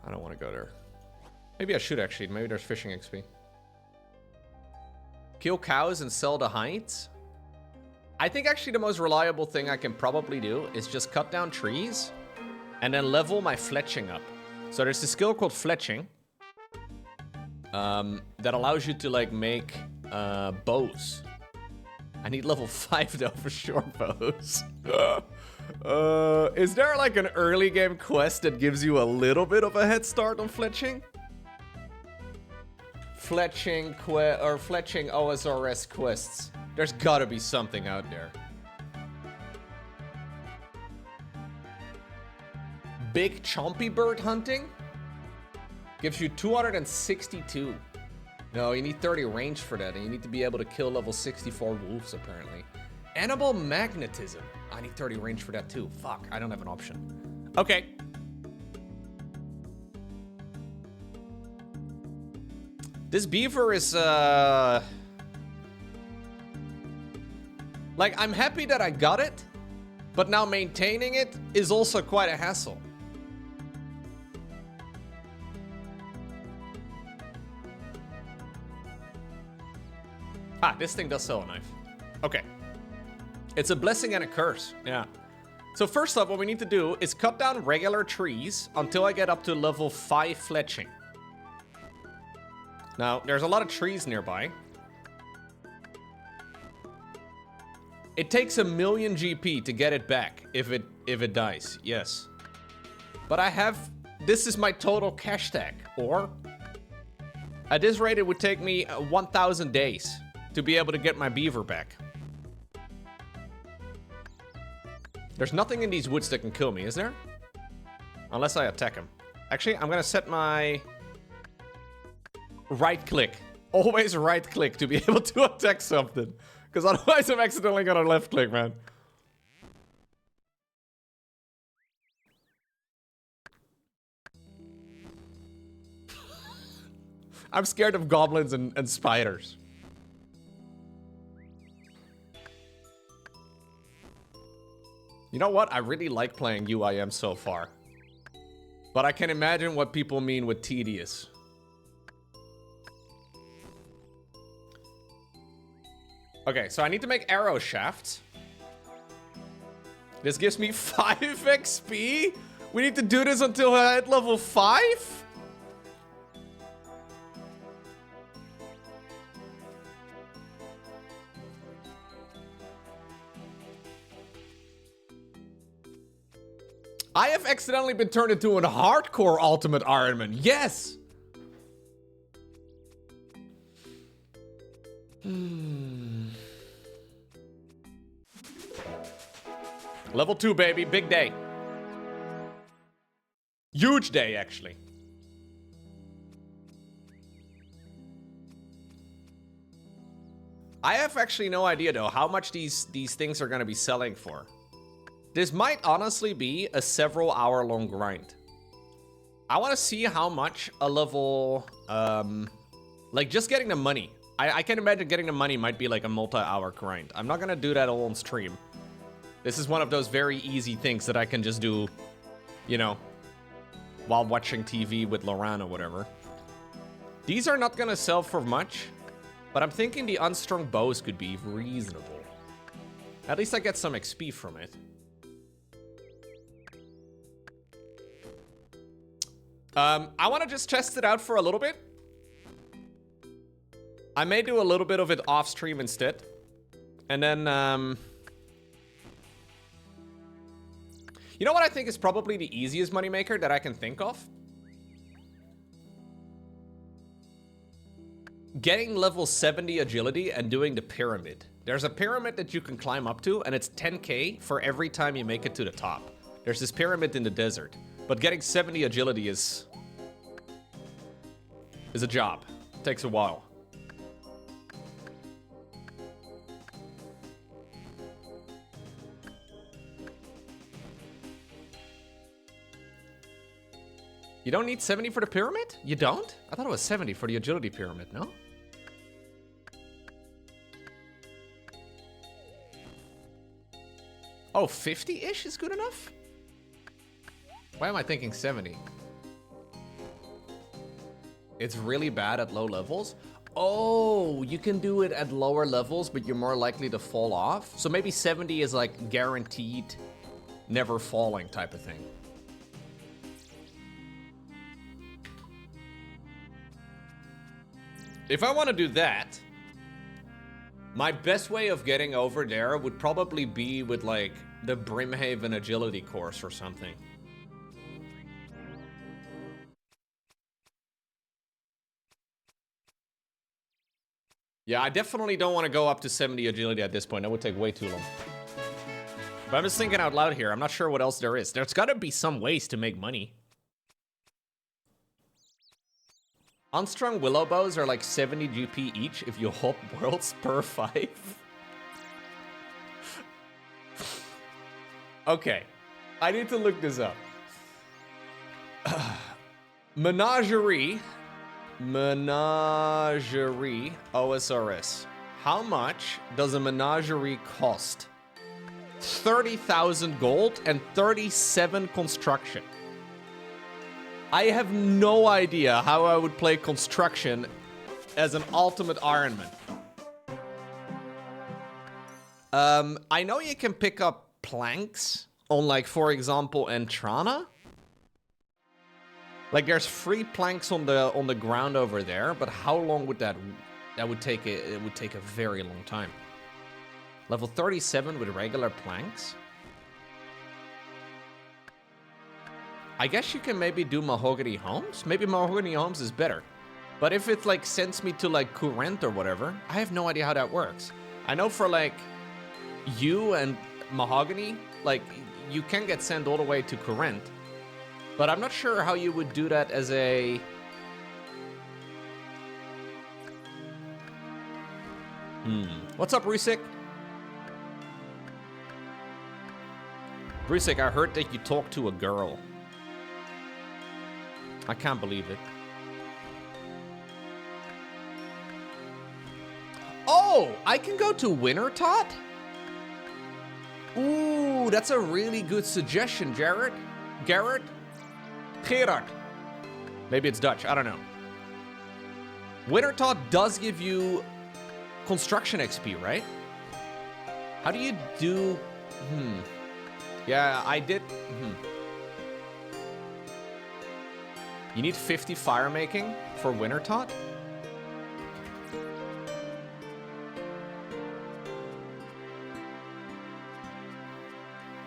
I don't want to go there. Maybe I should actually. Maybe there's fishing XP. Kill cows and sell the hides? I think actually the most reliable thing I can probably do is just cut down trees and then level my fletching up. So there's a skill called fletching that allows you to like make bows. I need level 5 though for short bows. Is there like an early game quest that gives you a little bit of a head start on fletching? Fletching OSRS quests. There's gotta be something out there. Big chompy bird hunting gives you 262. No, you need 30 range for that, and you need to be able to kill level 64 wolves, apparently. Animal magnetism. I need 30 range for that, too. Fuck, I don't have an option. Okay. This beaver is, like, I'm happy that I got it, but now maintaining it is also quite a hassle. Ah, this thing does sell a knife. Okay. It's a blessing and a curse, yeah. So first up, what we need to do is cut down regular trees until I get up to level 5 fletching. Now, there's a lot of trees nearby. It takes 1,000,000 GP to get it back if it dies, yes. But I have, this is my total cash tag, or at this rate, it would take me 1,000 days to be able to get my beaver back. There's nothing in these woods that can kill me, is there? Unless I attack him. Actually, I'm gonna set my right click. Always right click to be able to attack something. Because otherwise I'm accidentally gonna left click, man. I'm scared of goblins and spiders. You know what? I really like playing UIM so far. But I can imagine what people mean with tedious. Okay, so I need to make arrow shafts. This gives me 5 XP? We need to do this until I hit level 5? I have accidentally been turned into a hardcore ultimate Ironman. Yes! Level 2, baby. Big day. Huge day, actually. I have actually no idea, though, how much these things are going to be selling for. This might honestly be a several hour long grind. I want to see how much a level, like just getting the money. I can imagine getting the money might be like a multi-hour grind. I'm not going to do that all on stream. This is one of those very easy things that I can just do, you know, while watching TV with Loran or whatever. These are not going to sell for much, but I'm thinking the unstrung bows could be reasonable. At least I get some XP from it. I want to just test it out for a little bit. I may do a little bit of it off stream instead. And then, you know what I think is probably the easiest moneymaker that I can think of? Getting level 70 agility and doing the pyramid. There's a pyramid that you can climb up to, and it's 10k for every time you make it to the top. There's this pyramid in the desert. But getting 70 agility is a job. It takes a while. You don't need 70 for the pyramid? You don't? I thought it was 70 for the agility pyramid, no? Oh, 50-ish is good enough? Why am I thinking 70? It's really bad at low levels? Oh, you can do it at lower levels, but you're more likely to fall off? So maybe 70 is like guaranteed never falling type of thing. If I want to do that, My best way of getting over there would probably be with, like, the Brimhaven agility course or something. Yeah, I definitely don't want to go up to 70 agility at this point. That would take way too long. But I'm just thinking out loud here. I'm not sure what else there is. There's got to be some ways to make money. Unstrung willow bows are like 70 GP each if you hop worlds per 5. Okay. I need to look this up. Menagerie OSRS. How much does a menagerie cost? 30,000 gold and 37 construction. I have no idea how I would play construction as an ultimate Ironman. I know you can pick up planks on, like, for example, Entrana. Like, there's free planks on the ground over there, but how long would that would take? It would take a very long time. Level 37 with regular planks. I guess you can maybe do Mahogany Homes. Maybe Mahogany Homes is better. But if it, like, sends me to, like, Kourend or whatever, I have no idea how that works. I know for, like, you and Mahogany, like, you can get sent all the way to Kourend. But I'm not sure how you would do that as a... What's up, Rusik? Rusik, I heard that you talked to a girl. I can't believe it. Oh, I can go to Wintertot? Ooh, that's a really good suggestion, Gerard. Gerard? Gerard. Maybe it's Dutch, I don't know. Wintertot does give you construction XP, right? How do you do... Yeah, I did... You need 50 fire making for Wintertot?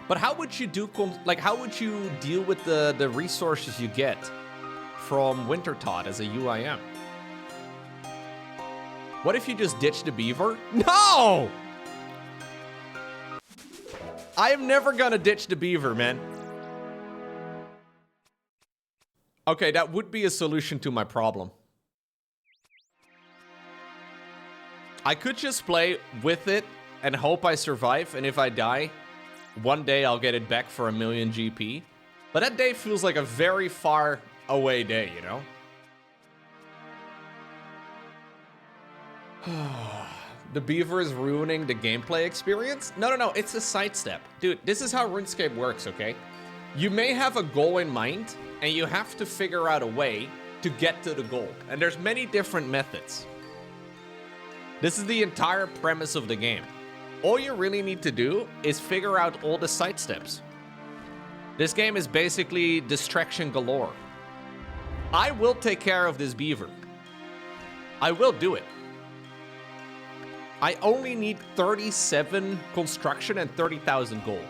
But how would you do, like, how would you deal with the resources you get from Wintertot as a UIM? What if you just ditch the beaver? No! I am never gonna ditch the beaver, man. Okay, that would be a solution to my problem. I could just play with it and hope I survive, and if I die, one day I'll get it back for 1,000,000 GP. But that day feels like a very far away day, you know? The beaver is ruining the gameplay experience? No, it's a sidestep. Dude, this is how RuneScape works, okay? You may have a goal in mind, and you have to figure out a way to get to the goal. And there's many different methods. This is the entire premise of the game. All you really need to do is figure out all the side steps. This game is basically distraction galore. I will take care of this beaver. I will do it. I only need 37 construction and 30,000 gold,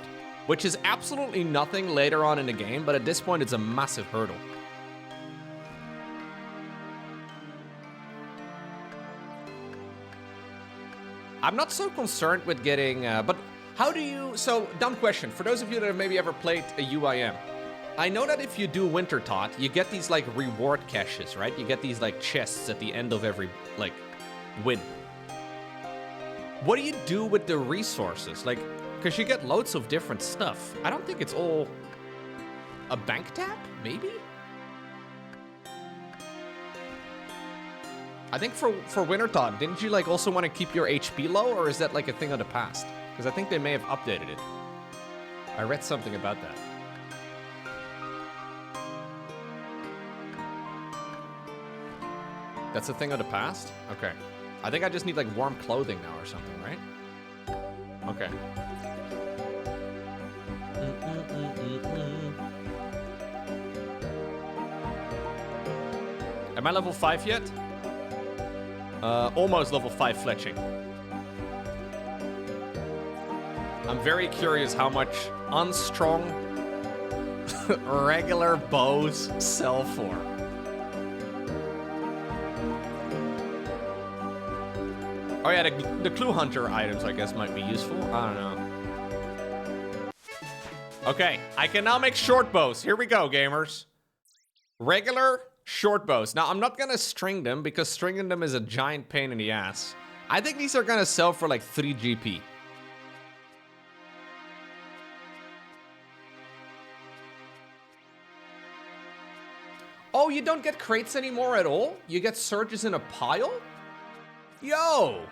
which is absolutely nothing later on in the game, but at this point it's a massive hurdle. I'm not so concerned with getting, but how do you, so dumb question, for those of you that have maybe ever played a UIM, I know that if you do Wintertot, you get these like reward caches, right? You get these like chests at the end of every like win. What do you do with the resources? Like, because you get loads of different stuff. I don't think it's all a bank tap, maybe? I think for Wintertot, didn't you like also want to keep your HP low, or is that like a thing of the past? Because I think they may have updated it. I read something about that. That's a thing of the past? Okay. I think I just need like warm clothing now or something, right? Okay. Am I level 5 yet? Almost level 5 fletching. I'm very curious how much unstrung regular bows sell for. Oh yeah, the clue hunter items, I guess, might be useful. I don't know. Okay, I can now make short bows. Here we go, gamers. Regular short bows. Now, I'm not gonna string them because stringing them is a giant pain in the ass. I think these are gonna sell for like 3 GP. Oh, you don't get crates anymore at all? You get surges in a pile? Yo!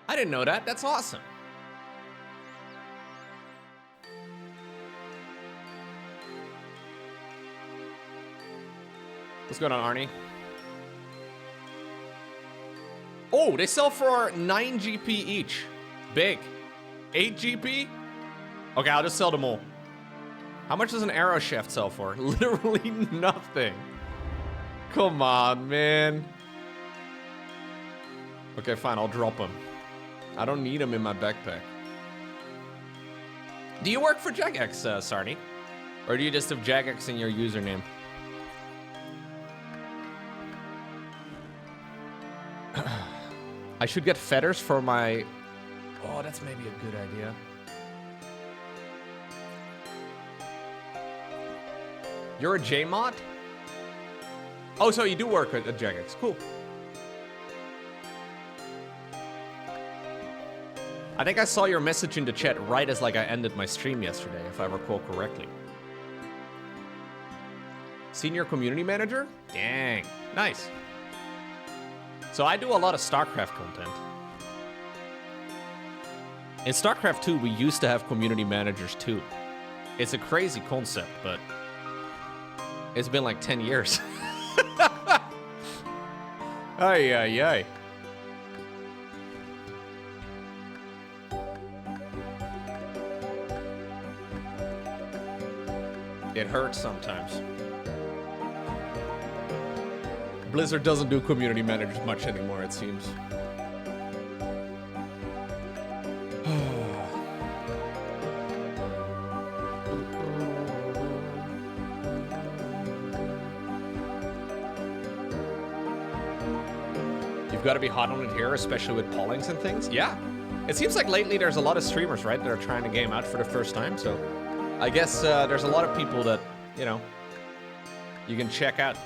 I didn't know that. That's awesome. What's going on, Arnie? Oh, they sell for 9 GP each. Big. 8 GP? Okay, I'll just sell them all. How much does an arrow shaft sell for? Literally nothing. Come on, man. Okay, fine, I'll drop them. I don't need them in my backpack. Do you work for Jagex, Sarni? Or do you just have Jagex in your username? I should get feathers for my... Oh, that's maybe a good idea. You're a JMod? Oh, so you do work at Jagex. Cool. I think I saw your message in the chat right as like I ended my stream yesterday, if I recall correctly. Senior community manager? Dang. Nice. So I do a lot of StarCraft content. In StarCraft 2, we used to have community managers too. It's a crazy concept, but it's been like 10 years. Ay, ay, ay. It hurts sometimes. Blizzard doesn't do community managers much anymore, it seems. You've got to be hot on it here, especially with pollings and things. Yeah. It seems like lately there's a lot of streamers, right, that are trying to game out for the first time, so I guess there's a lot of people that, you know, you can check out.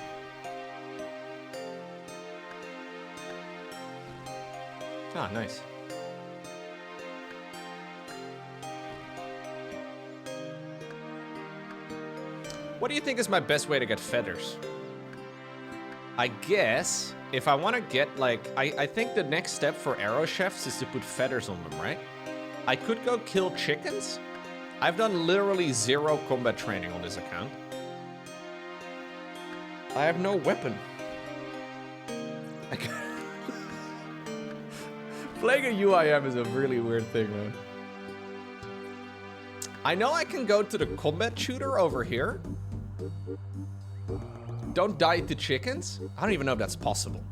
Ah, nice. What do you think is my best way to get feathers? I guess if I want to get, like, I think the next step for arrow chefs is to put feathers on them, right? I could go kill chickens. I've done literally 0 combat training on this account. I have no weapon. Playing a UIM is a really weird thing, man. I know I can go to the combat shooter over here. Don't die to chickens? I don't even know if that's possible.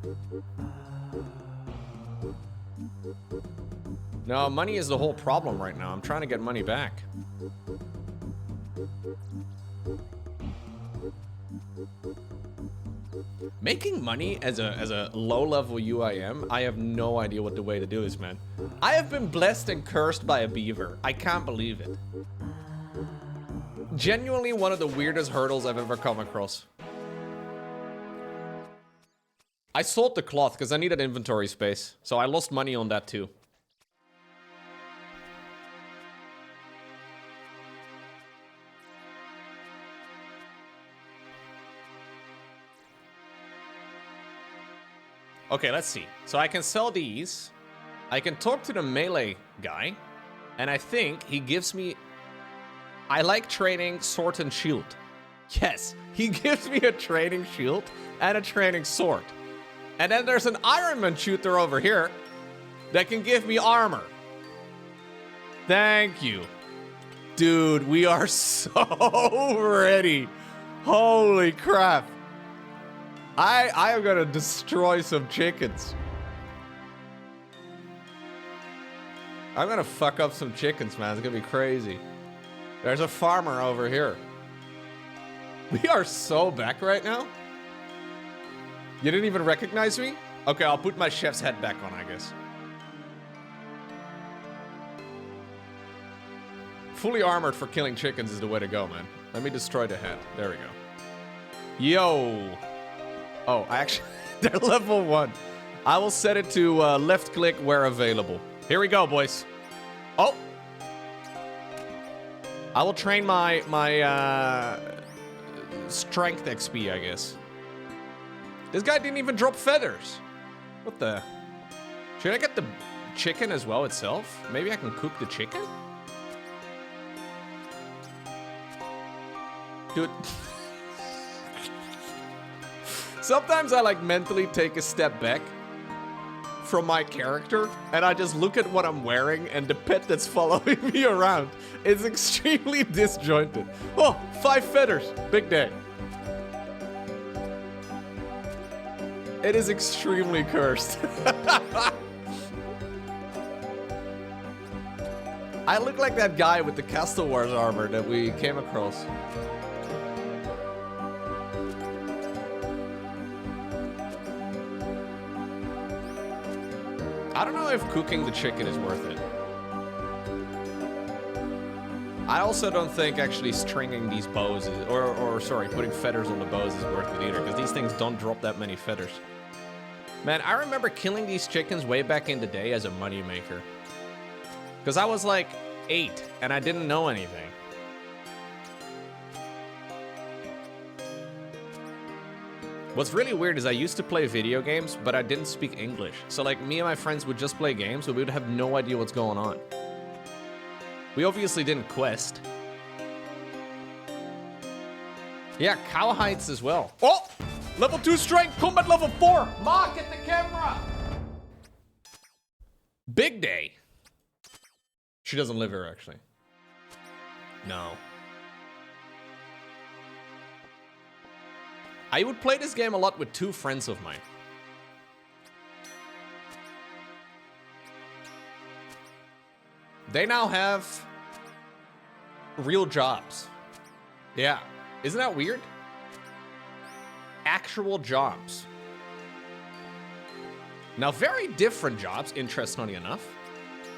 No, money is the whole problem right now. I'm trying to get money back. Making money as a low-level UIM, I have no idea what the way to do is, man. I have been blessed and cursed by a beaver. I can't believe it. Genuinely one of the weirdest hurdles I've ever come across. I sold the cloth because I needed inventory space, so I lost money on that too. Okay, let's see. So I can sell these. I can talk to the melee guy. And I think he gives me... I like training sword and shield. Yes, he gives me a training shield and a training sword. And then there's an Ironman shooter over here that can give me armor. Thank you. Dude, we are so ready. Holy crap. I am gonna destroy some chickens. I'm gonna fuck up some chickens, man. It's gonna be crazy. There's a farmer over here. We are so back right now. You didn't even recognize me? Okay, I'll put my chef's hat back on, I guess. Fully armored for killing chickens is the way to go, man. Let me destroy the hat. There we go. Yo. Oh, I actually... They're level 1. I will set it to left click where available. Here we go, boys. Oh. I will train my strength XP, I guess. This guy didn't even drop feathers. What the? Should I get the chicken as well itself? Maybe I can cook the chicken? Dude. Sometimes I like mentally take a step back from my character and I just look at what I'm wearing and the pet that's following me around. It's extremely disjointed. Oh, 5 feathers. Big day. It is extremely cursed. I look like that guy with the Castle Wars armor that we came across. I don't know if cooking the chicken is worth it. I also don't think actually stringing these bows is, or sorry, putting feathers on the bows is worth it either, because these things don't drop that many feathers. Man, I remember killing these chickens way back in the day as a moneymaker. Because I was like 8 and I didn't know anything. What's really weird is I used to play video games, but I didn't speak English. So like me and my friends would just play games, but we would have no idea what's going on. We obviously didn't quest. Yeah, cowhides as well. Oh! Level 2 strength, combat level 4. Ma, get the camera! Big day. She doesn't live here, actually. No. I would play this game a lot with 2 friends of mine. They now have real jobs. Yeah. Isn't that weird? Actual jobs. Now, very different jobs, interestingly enough.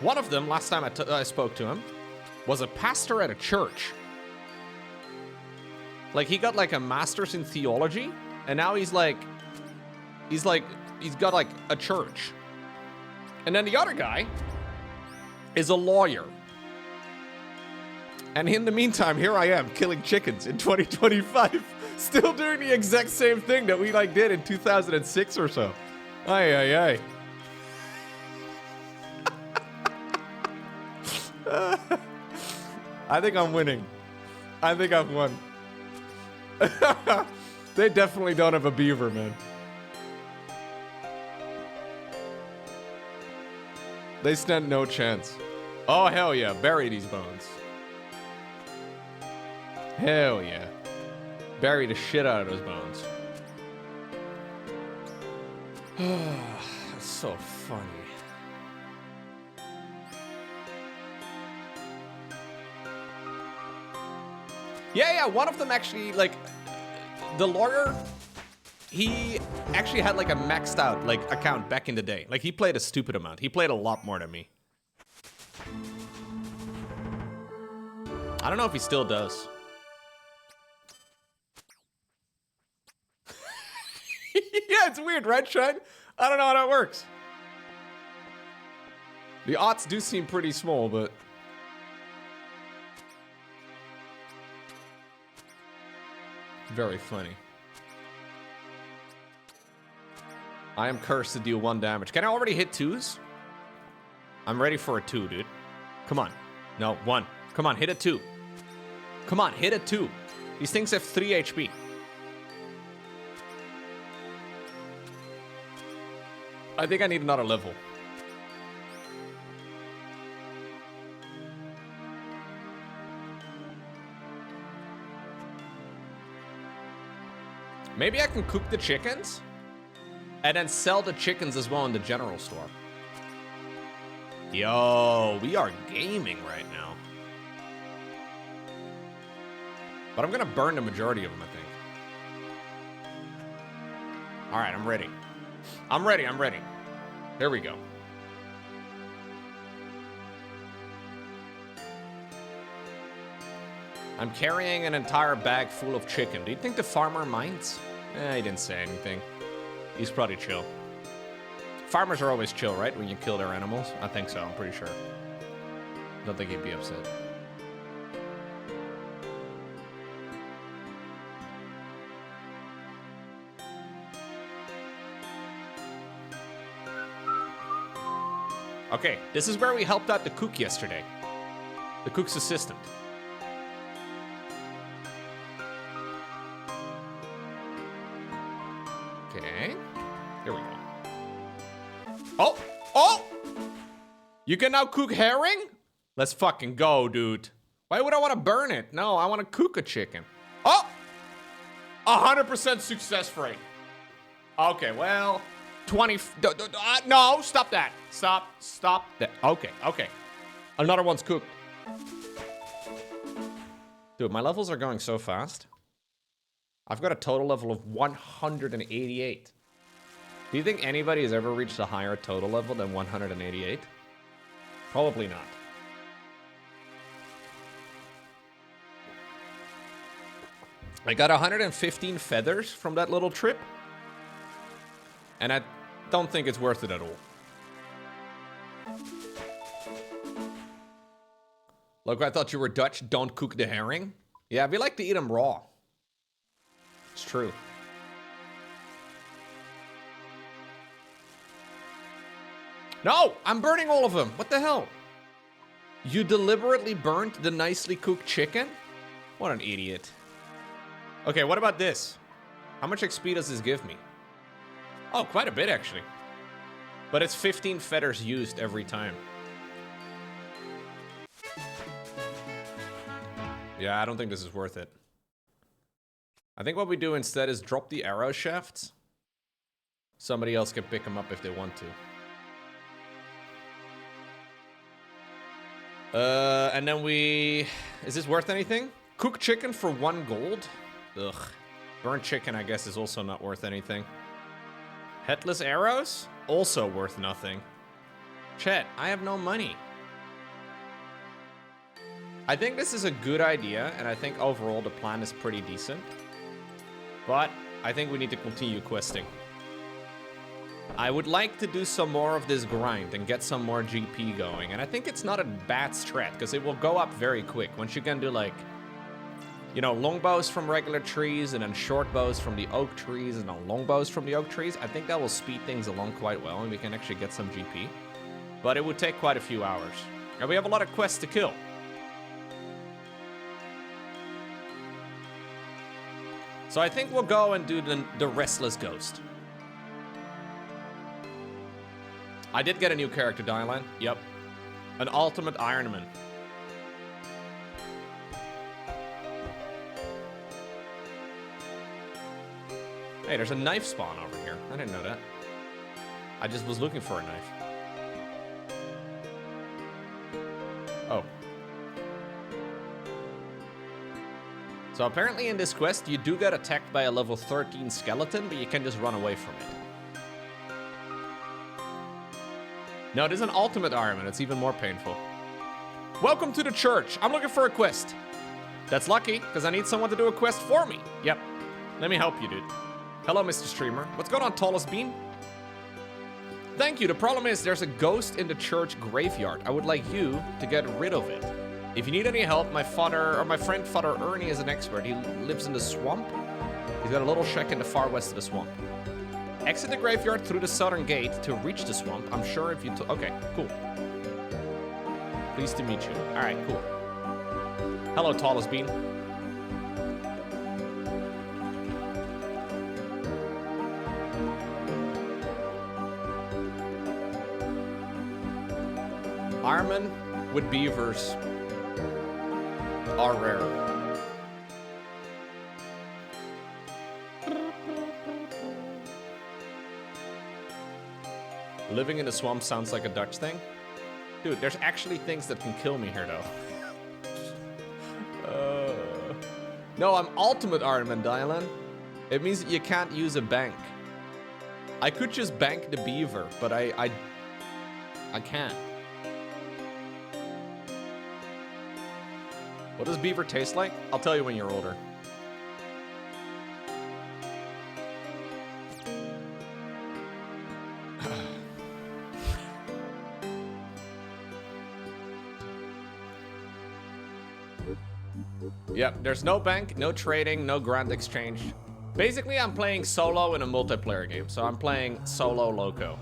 One of them, last time I spoke to him, was a pastor at a church. Like, he got like a master's in theology, and now he's got like a church. And then the other guy is a lawyer. And in the meantime, here I am killing chickens in 2025, still doing the exact same thing that we like did in 2006 or so. Ay, ay, ay. I think I'm winning. I think I've won. They definitely don't have a beaver, man. They stand no chance. Oh, hell yeah. Bury these bones. Hell yeah. Bury the shit out of those bones. That's so funny. Yeah, one of them actually, like, the lawyer, he actually had like a maxed out like account back in the day. Like, he played a stupid amount. He played a lot more than me. I don't know if he still does. Yeah, it's weird, right, Shine? I don't know how that works. The odds do seem pretty small, but... very funny. I am cursed to deal 1 damage. Can I already hit 2s? I'm ready for a 2, dude. Come on. No, 1. Come on, hit a 2. Come on, hit a 2. These things have 3 HP. I think I need another level. Maybe I can cook the chickens and then sell the chickens as well in the general store. Yo, we are gaming right now. But I'm gonna burn the majority of them, I think. All right, I'm ready. I'm ready. Here we go. I'm carrying an entire bag full of chicken. Do you think the farmer minds? He didn't say anything. He's probably chill. Farmers are always chill, right? When you kill their animals? I think so, I'm pretty sure. Don't think he'd be upset. Okay, this is where we helped out the cook yesterday. The cook's assistant. Okay, here we go. Oh! You can now cook herring? Let's fucking go, dude. Why would I want to burn it? No, I want to cook a chicken. Oh! 100% success rate. Okay, well, 20. No, stop that. Stop that. Okay. Another one's cooked. Dude, my levels are going so fast. I've got a total level of 188. Do you think anybody has ever reached a higher total level than 188? Probably not. I got 115 feathers from that little trip. And I don't think it's worth it at all. Look, I thought you were Dutch. Don't cook the herring. Yeah, we like to eat them raw. It's true. No, I'm burning all of them. What the hell? You deliberately burnt the nicely cooked chicken? What an idiot. Okay, what about this? How much XP does this give me? Oh, quite a bit, actually. But it's 15 feathers used every time. Yeah, I don't think this is worth it. I think what we do instead is drop the arrow shafts. Somebody else can pick them up if they want to. And then we... Is this worth anything? Cook chicken for 1 gold? Ugh. Burnt chicken, I guess, is also not worth anything. Headless arrows? Also worth nothing. Chat, I have no money. I think this is a good idea, and I think overall the plan is pretty decent. But I think we need to continue questing. I would like to do some more of this grind and get some more GP going. And I think it's not a bad strat, because it will go up very quick. Once you can do, like, you know, longbows from regular trees, and then short bows from the oak trees, and then longbows from the oak trees, I think that will speed things along quite well, and we can actually get some GP. But it would take quite a few hours. And we have a lot of quests to kill. So I think we'll go and do the Restless Ghost. I did get a new character, Dylan. Yep. An ultimate Ironman. Hey, there's a knife spawn over here. I didn't know that. I just was looking for a knife. Oh. So apparently in this quest, you do get attacked by a level 13 skeleton, but you can just run away from it. No, it is an ultimate Ironman. It's even more painful. Welcome to the church. I'm looking for a quest. That's lucky, because I need someone to do a quest for me. Yep. Let me help you, dude. Hello, Mr. Streamer. What's going on, Tallest Bean? Thank you. The problem is there's a ghost in the church graveyard. I would like you to get rid of it. If you need any help, my friend Father Ernie is an expert. He lives in the swamp. He's got a little shack in the far west of the swamp. Exit the graveyard through the southern gate to reach the swamp. I'm sure if you... Okay, cool. Pleased to meet you. All right, cool. Hello, Tallest Bean. Ironman with beavers are rare. Living in the swamp sounds like a Dutch thing. Dude, there's actually things that can kill me here, though. No, I'm Ultimate Ironman, Dylan. It means that you can't use a bank. I could just bank the beaver, but I can't. What does beaver taste like? I'll tell you when you're older. Yep, there's no bank, no trading, no grand exchange. Basically, I'm playing solo in a multiplayer game, so I'm playing solo loco.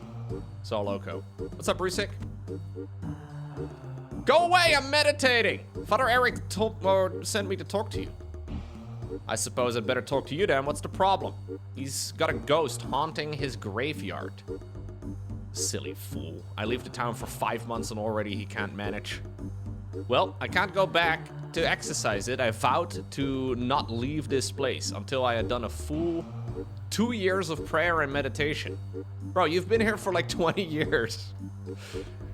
Soloco. What's up, Brusik? Go away, I'm meditating! Father Eric sent me to talk to you. I suppose I'd better talk to you then. What's the problem? He's got a ghost haunting his graveyard. Silly fool. I leave the town for 5 months and already he can't manage. Well, I can't go back to exercise it. I vowed to not leave this place until I had done a full 2 years of prayer and meditation. Bro, you've been here for like 20 years.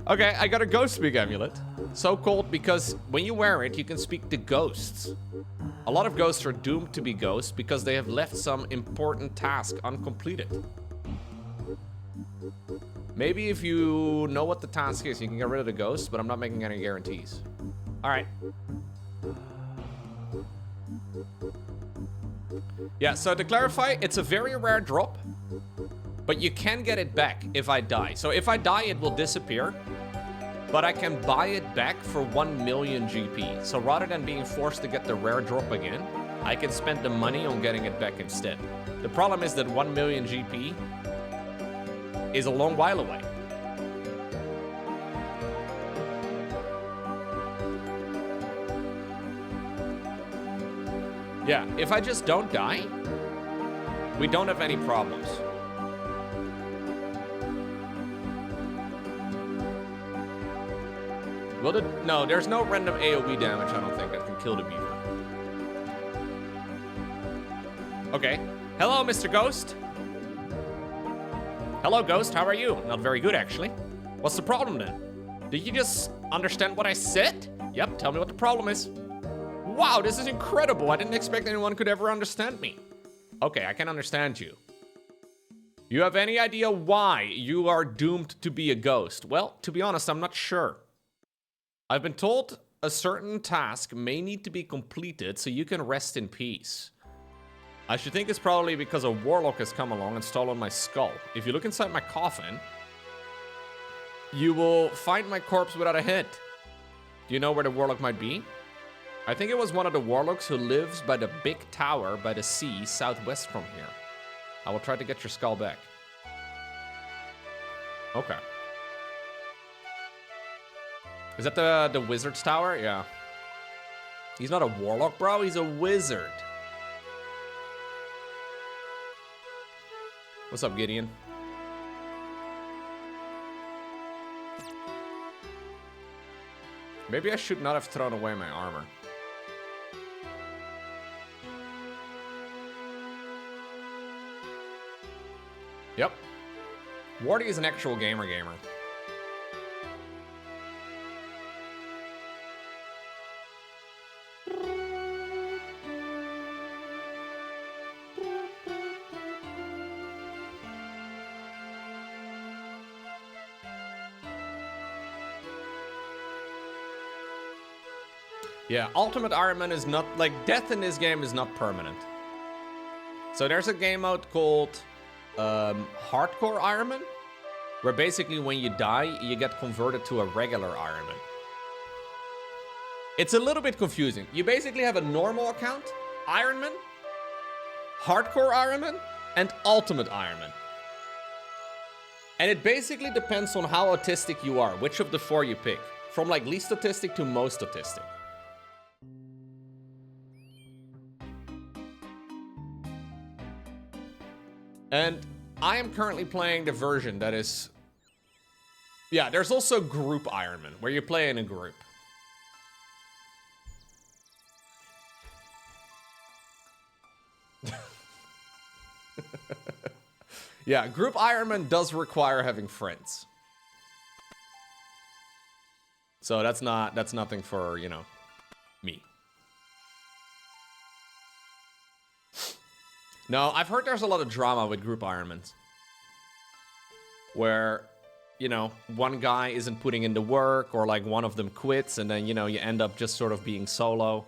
Okay, I got a ghost speak amulet. So called because when you wear it, you can speak to ghosts. A lot of ghosts are doomed to be ghosts because they have left some important task uncompleted. Maybe if you know what the task is, you can get rid of the ghost, but I'm not making any guarantees. All right. Yeah, so to clarify, it's a very rare drop, but you can get it back if I die. So if I die, it will disappear, but I can buy it back for 1 million GP. So rather than being forced to get the rare drop again, I can spend the money on getting it back instead. The problem is that 1 million GP is a long while away. Yeah, if I just don't die, we don't have any problems. Will it? No, there's no random AoE damage, I don't think, that can kill the beaver. Okay. Hello, Mr. Ghost. Hello, Ghost. How are you? Not very good, actually. What's the problem, then? Did you just understand what I said? Yep, tell me what the problem is. Wow, this is incredible. I didn't expect anyone could ever understand me. Okay, I can understand you. You have any idea why you are doomed to be a ghost? Well, to be honest, I'm not sure. I've been told a certain task may need to be completed so you can rest in peace. I should think it's probably because a warlock has come along and stolen my skull. If you look inside my coffin, you will find my corpse without a head. Do you know where the warlock might be? I think it was one of the warlocks who lives by the big tower by the sea southwest from here. I will try to get your skull back. Okay. Is that the wizard's tower? Yeah. He's not a warlock, bro. He's a wizard. What's up, Gideon? Maybe I should not have thrown away my armor. Yep. Wardy is an actual gamer. Yeah, Ultimate Ironman is not, like, death in this game is not permanent. So there's a game mode called Hardcore Ironman, where basically when you die, you get converted to a regular Ironman. It's a little bit confusing. You basically have a normal account, Ironman, Hardcore Ironman, and Ultimate Ironman. And it basically depends on how autistic you are, which of the four you pick. From like least autistic to most autistic. And I am currently playing the version that is... Yeah, there's also Group Ironman, where you play in a group. Yeah, Group Ironman does require having friends. So that's nothing for, you know, me. No, I've heard there's a lot of drama with group Ironmans. Where, you know, one guy isn't putting in the work, or like one of them quits, and then, you know, you end up just sort of being solo.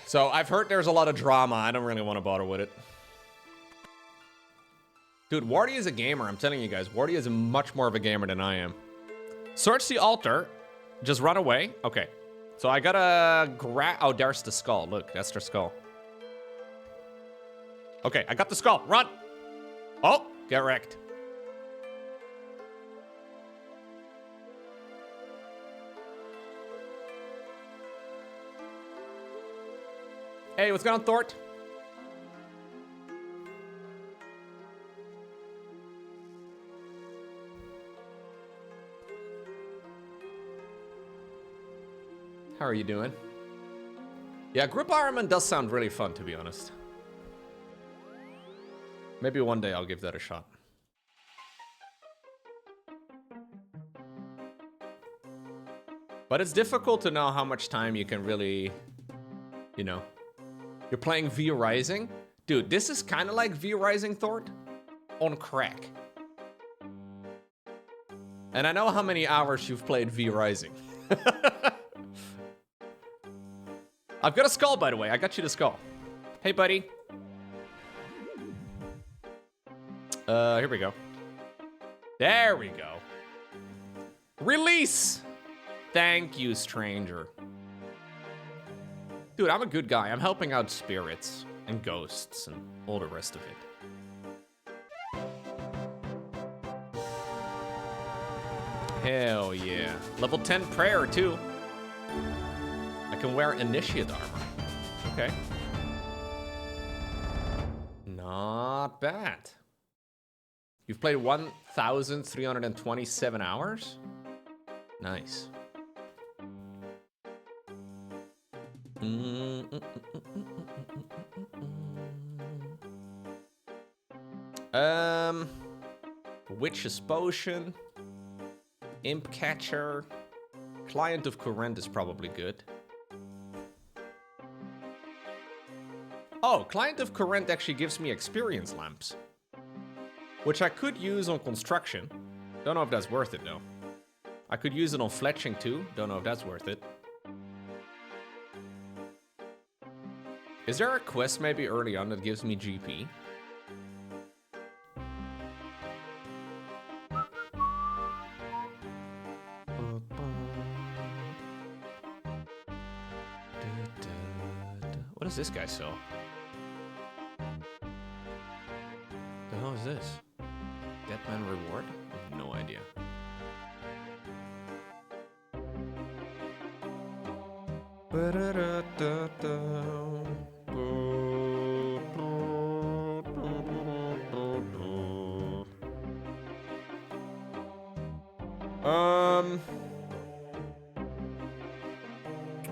So I've heard there's a lot of drama. I don't really want to bother with it. Dude, Wardy is a gamer. I'm telling you guys, Wardy is much more of a gamer than I am. Search the altar. Just run away. Okay. So I gotta grab... Oh, there's the skull. Look, that's their skull. Okay, I got the skull. Run! Oh, get wrecked. Hey, what's going on, Thort? How are you doing? Yeah, group Ironman does sound really fun, to be honest. Maybe one day I'll give that a shot. But it's difficult to know how much time you can really, you know. You're playing V Rising? Dude, this is kind of like V Rising, Thort, on crack. And I know how many hours you've played V Rising. I've got a skull, by the way. I got you the skull. Hey, buddy. Here we go. There we go. Release! Thank you, stranger. Dude, I'm a good guy. I'm helping out spirits and ghosts and all the rest of it. Hell yeah. Level 10 prayer, too. I can wear initiate armor. Okay. Not bad. You've played 1,327 hours? Nice. Witch's Potion. Imp Catcher. Client of Kourend is probably good. Oh, Client of Kourend actually gives me experience lamps, which I could use on construction. Don't know if that's worth it though. I could use it on fletching too. Don't know if that's worth it. Is there a quest maybe early on that gives me GP? What does this guy sell? The hell is this? Deadman reward? I have no idea.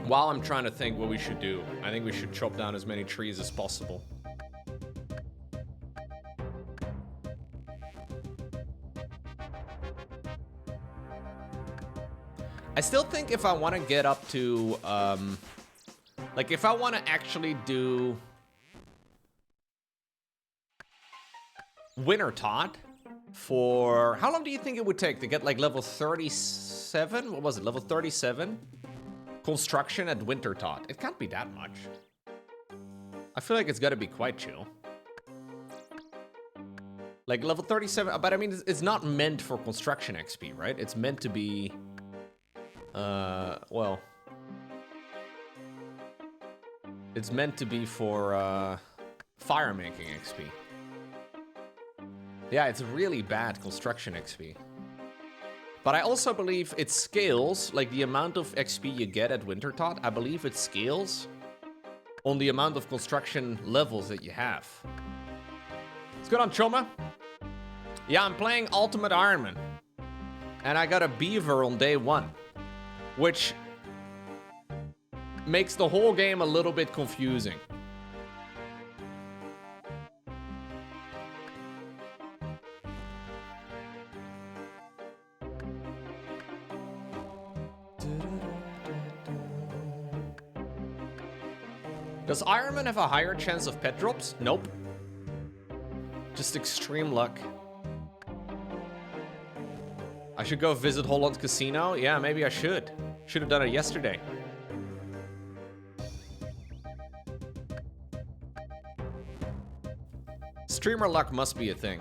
While I'm trying to think what we should do, I think we should chop down as many trees as possible. I still think if I want to get up to, like if I want to actually do Winter Tot for, how long do you think it would take to get like level 37? What was it, level 37? Construction at Winter Tot. It can't be that much. I feel like it's got to be quite chill. Like level 37, but I mean, it's not meant for construction XP, right? It's meant to be, well, it's meant to be for fire making XP. Yeah, it's really bad construction XP. But I also believe it scales, like the amount of XP you get at Winter Tot, I believe it scales on the amount of construction levels that you have. What's good on Choma? Yeah, I'm playing Ultimate Ironman. And I got a beaver on day 1, which makes the whole game a little bit confusing. Does Ironman have a higher chance of pet drops? Nope. Just extreme luck. I should go visit Holland Casino? Yeah, maybe I should. Should have done it yesterday. Streamer luck must be a thing.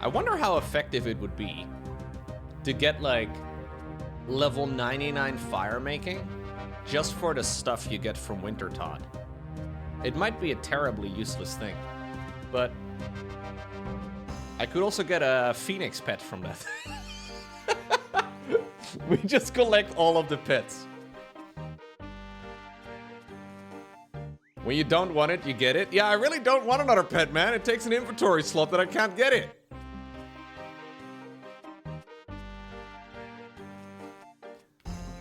I wonder how effective it would be to get like level 99 fire making just for the stuff you get from Wintertodt. It might be a terribly useless thing, but I could also get a phoenix pet from that. We just collect all of the pets. When you don't want it, you get it. Yeah, I really don't want another pet, man. It takes an inventory slot that I can't get it.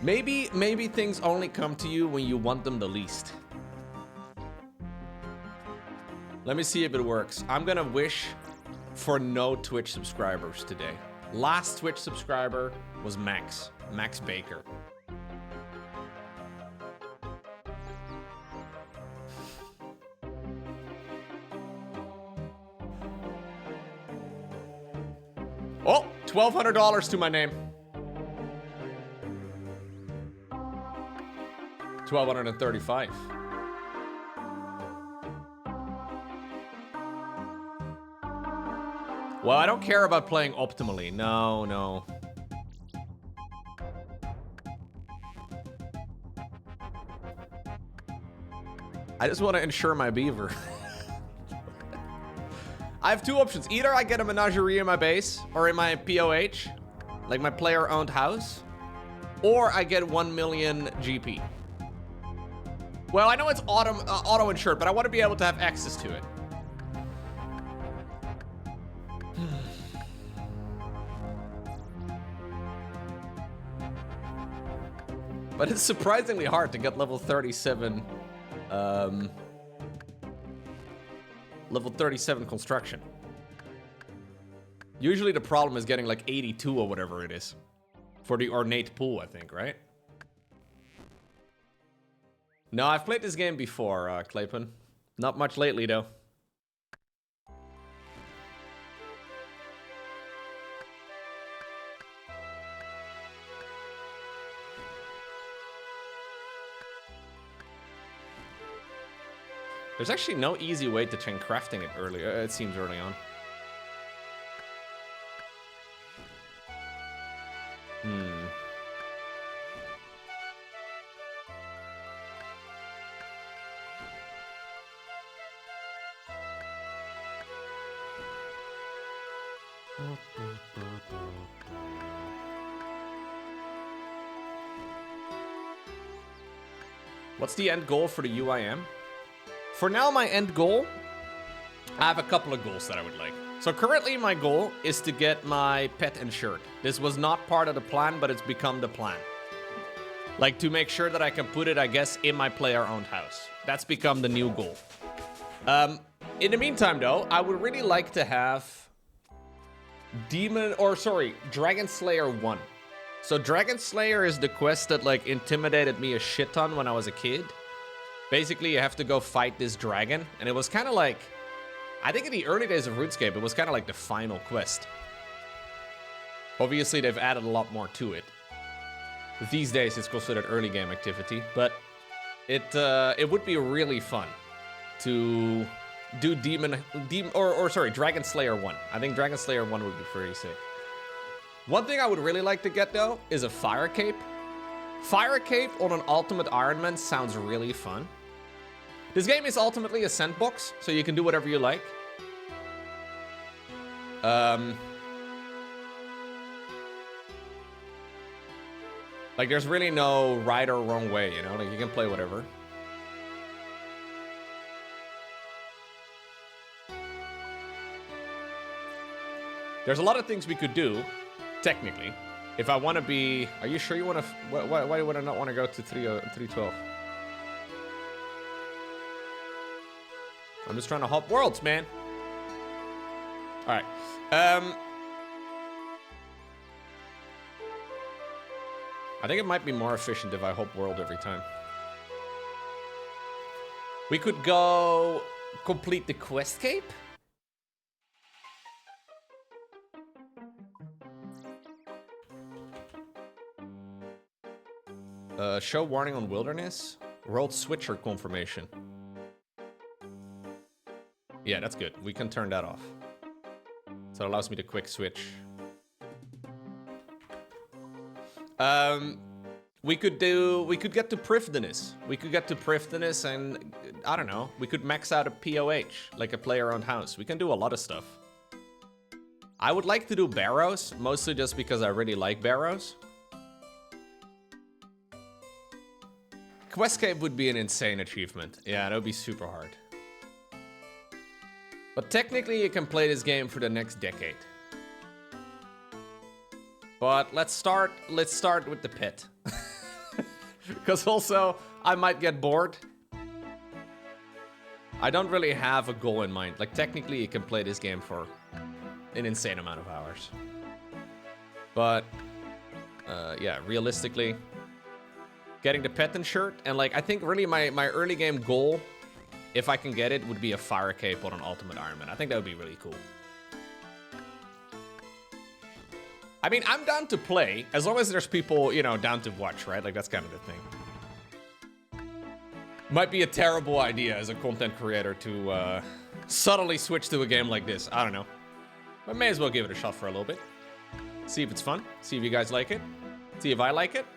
Maybe things only come to you when you want them the least. Let me see if it works. I'm gonna wish for no Twitch subscribers today. Last Twitch subscriber was Max Baker. Oh, $1,200 to my name. 1,235. Well, I don't care about playing optimally. No. I just want to insure my beaver. I have two options. Either I get a menagerie in my base or in my POH, like my player-owned house, or I get 1 million GP. Well, I know it's auto-insured, but I want to be able to have access to it. But it's surprisingly hard to get level 37, level 37 construction. Usually the problem is getting like 82 or whatever it is. For the ornate pool, I think, right? No, I've played this game before, Clayton. Not much lately, though. There's actually no easy way to train crafting it early. It seems early on. What's the end goal for the UIM? For now, my end goal, I have a couple of goals that I would like. So currently my goal is to get my pet insured. This was not part of the plan, but it's become the plan. Like to make sure that I can put it, I guess, in my player-owned house. That's become the new goal. In the meantime, though, I would really like to have Dragon Slayer 1. So Dragon Slayer is the quest that like intimidated me a shit ton when I was a kid. Basically, you have to go fight this dragon, and it was kind of like, I think in the early days of RuneScape, it was kind of like the final quest. Obviously, they've added a lot more to it. These days, it's considered early game activity, but it would be really fun to do Dragon Slayer 1. I think Dragon Slayer 1 would be pretty sick. One thing I would really like to get, though, is a Fire Cape. Fire Cape on an Ultimate Ironman sounds really fun. This game is ultimately a sandbox, so you can do whatever you like. Like, there's really no right or wrong way, you know? Like, you can play whatever. There's a lot of things we could do, technically. If I want to be... Are you sure you want to... Why would I not want to go to 312? I'm just trying to hop worlds, man. Alright. I think it might be more efficient if I hop world every time. We could go complete the quest cape. Show warning on wilderness. World switcher confirmation. Yeah, that's good. We can turn that off. So it allows me to quick switch. We could get to Prifdiness. We could get to Prifdiness and, I don't know, we could max out a POH, like a player-owned house. We can do a lot of stuff. I would like to do Barrows, mostly just because I really like Barrows. Quest Cave would be an insane achievement. Yeah, that would be super hard. But technically, you can play this game for the next decade. But let's start with the pit. Because also, I might get bored. I don't really have a goal in mind. Like, technically, you can play this game for an insane amount of hours. But, yeah, realistically, getting the Petten shirt, and like, I think really my early game goal, if I can get it, would be a fire cape on an Ultimate Ironman. I think that would be really cool. I mean, I'm down to play, as long as there's people, you know, down to watch, right? Like, that's kind of the thing. Might be a terrible idea as a content creator to subtly switch to a game like this. I don't know. But may as well give it a shot for a little bit. See if it's fun. See if you guys like it. See if I like it.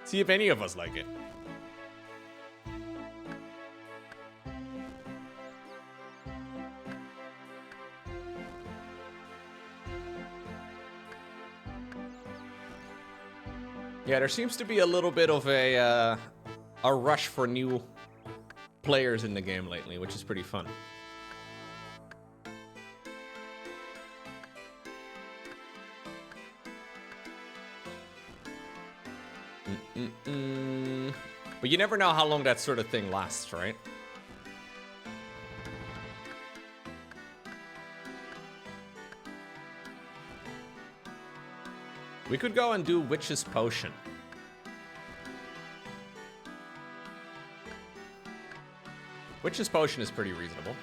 See if any of us like it. Yeah, there seems to be a little bit of a rush for new players in the game lately, which is pretty fun. But you never know how long that sort of thing lasts, right? We could go and do Witch's Potion. Witch's Potion is pretty reasonable.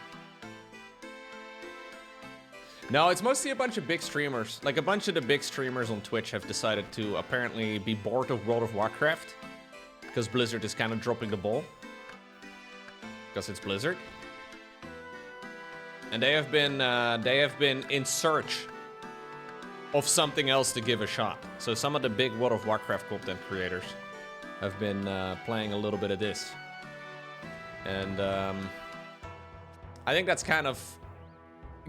No, it's mostly a bunch of big streamers. Like, a bunch of the big streamers on Twitch have decided to apparently be bored of World of Warcraft. Because Blizzard is kind of dropping the ball. Because it's Blizzard. And they have been in search of something else to give a shot. So some of the big World of Warcraft content creators have been playing a little bit of this. And I think that's kind of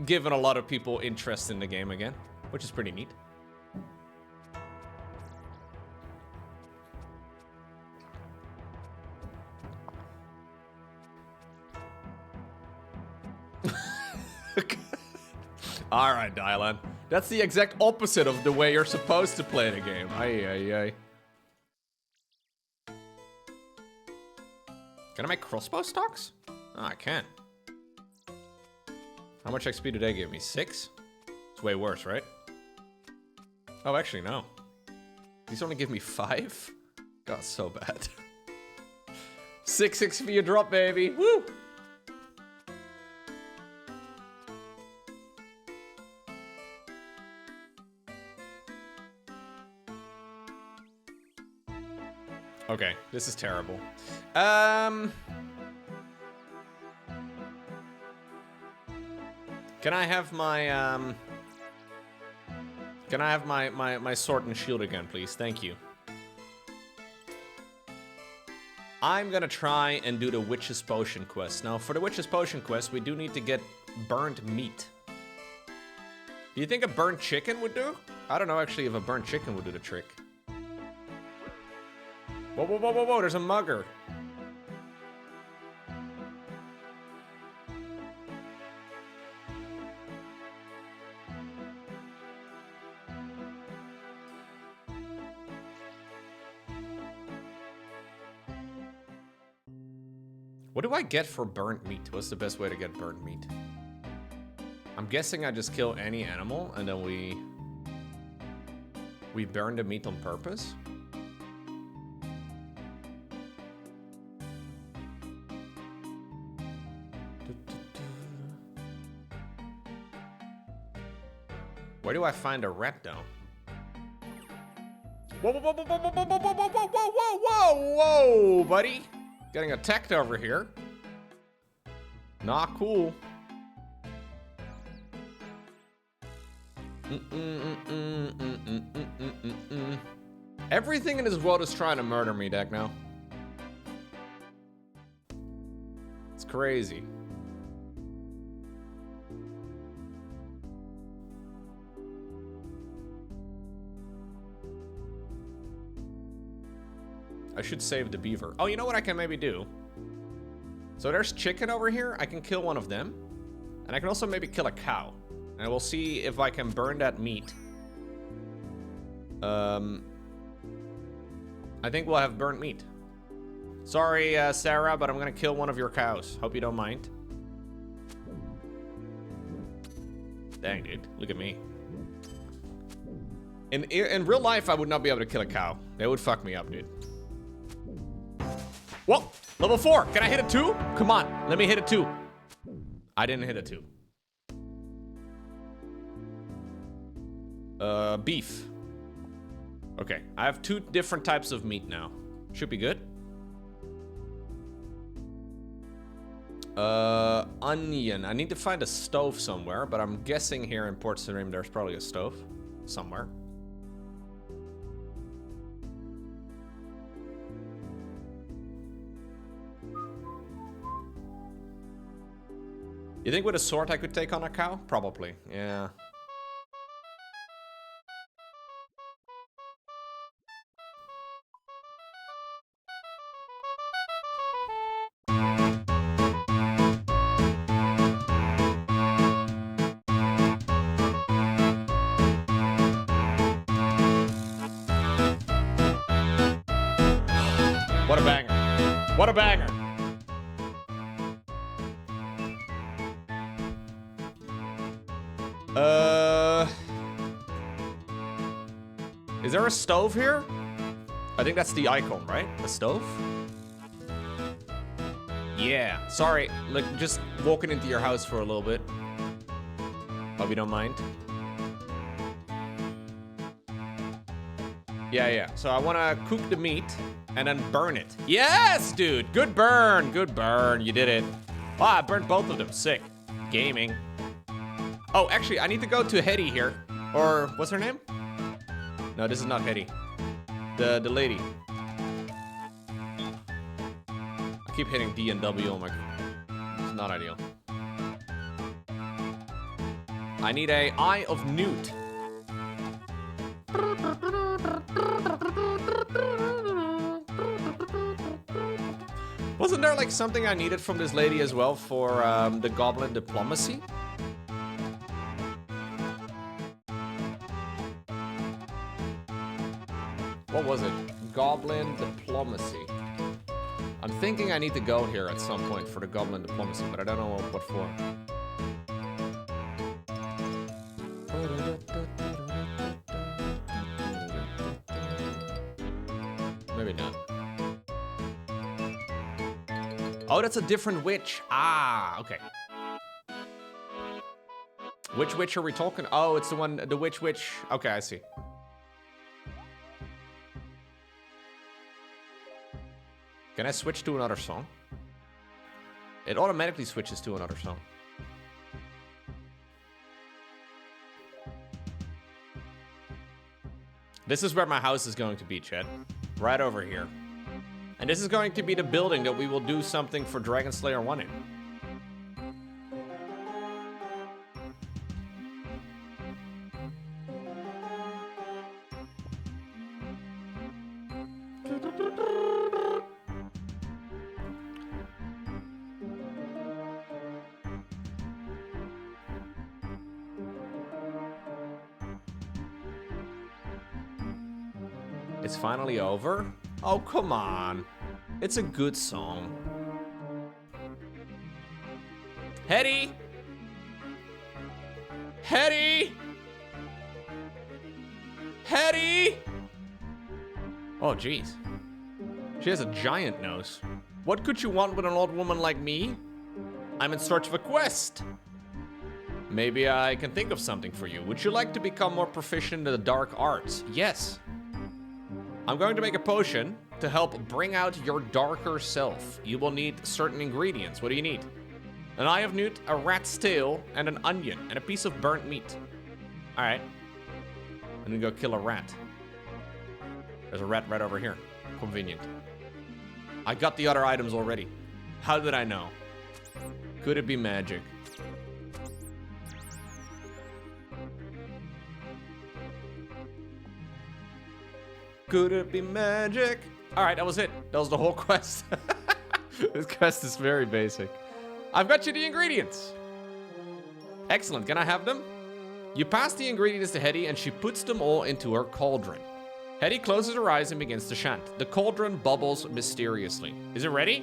given a lot of people interest in the game again, which is pretty neat. All right, Dylan. That's the exact opposite of the way you're supposed to play the game. Ay. Can I make crossbow stocks? Oh, I can. How much XP do they give me? 6? It's way worse, right? Oh, actually, no. These only give me 5? God, so bad. 6 XP a drop, baby. Woo! Okay, this is terrible. Can I have my my sword and shield again, please? Thank you. I'm gonna try and do the Witch's Potion quest. Now, for the Witch's Potion quest, we do need to get burnt meat. Do you think a burnt chicken would do? I don't know, actually, if a burnt chicken would do the trick. Whoa, there's a mugger. What do I get for burnt meat? What's the best way to get burnt meat? I'm guessing I just kill any animal and then we burn the meat on purpose. Where do I find a rat though? Whoa, whoa, whoa, whoa, whoa, whoa, whoa, whoa, whoa, whoa, whoa, whoa, whoa, buddy. Getting attacked over here. Not cool. Everything in this world is trying to murder me, Techno. It's crazy. I should save the beaver. Oh, you know what I can maybe do? So there's chicken over here. I can kill one of them. And I can also maybe kill a cow. And we'll see if I can burn that meat. I think we'll have burnt meat. Sorry, Sarah, but I'm gonna kill one of your cows. Hope you don't mind. Dang, dude. Look at me. In real life, I would not be able to kill a cow. They would fuck me up, dude. Whoa! Level 4! Can I hit a 2? Come on, let me hit a 2. I didn't hit a 2. Beef. Okay, I have 2 different types of meat now. Should be good. Onion. I need to find a stove somewhere, but I'm guessing here in Port Sarim there's probably a stove somewhere. You think with a sword I could take on a cow? Probably, yeah. What a banger. What a banger. Is there a stove here? I think that's the icon, right? A stove? Yeah. Sorry, like just walking into your house for a little bit. Hope you don't mind. Yeah. So I want to cook the meat and then burn it. Yes, dude. Good burn. Good burn. You did it. Oh, I burnt both of them. Sick. Gaming. Oh, actually, I need to go to Hetty here. Or, what's her name? No, this is not Hetty. The lady. I keep hitting D and W on my... It's not ideal. I need a Eye of Newt. Wasn't there like something I needed from this lady as well for the goblin diplomacy? What was it? Goblin diplomacy. I'm thinking I need to go here at some point for the goblin diplomacy, but I don't know what for. Maybe not. Oh, that's a different witch. Ah, okay. Which witch are we talking? Oh, it's the one, the witch. Okay, I see. Can I switch to another song? It automatically switches to another song. This is where my house is going to be, Chad. Right over here. And this is going to be the building that we will do something for Dragon Slayer 1 in. It's finally over? Oh, come on. It's a good song. Hetty! Hetty! Hetty! Oh, jeez. She has a giant nose. What could you want with an old woman like me? I'm in search of a quest. Maybe I can think of something for you. Would you like to become more proficient in the dark arts? Yes. I'm going to make a potion to help bring out your darker self. You will need certain ingredients. What do you need? An eye of newt, a rat's tail, and an onion, and a piece of burnt meat. All right. I'm gonna go kill a rat. There's a rat right over here. Convenient. I got the other items already. How did I know? Could it be magic? Could it be magic? All right, that was it. That was the whole quest. This quest is very basic. I've got you the ingredients. Excellent. Can I have them? You pass the ingredients to Hetty, and she puts them all into her cauldron. Hetty closes her eyes and begins to chant. The cauldron bubbles mysteriously. Is it ready?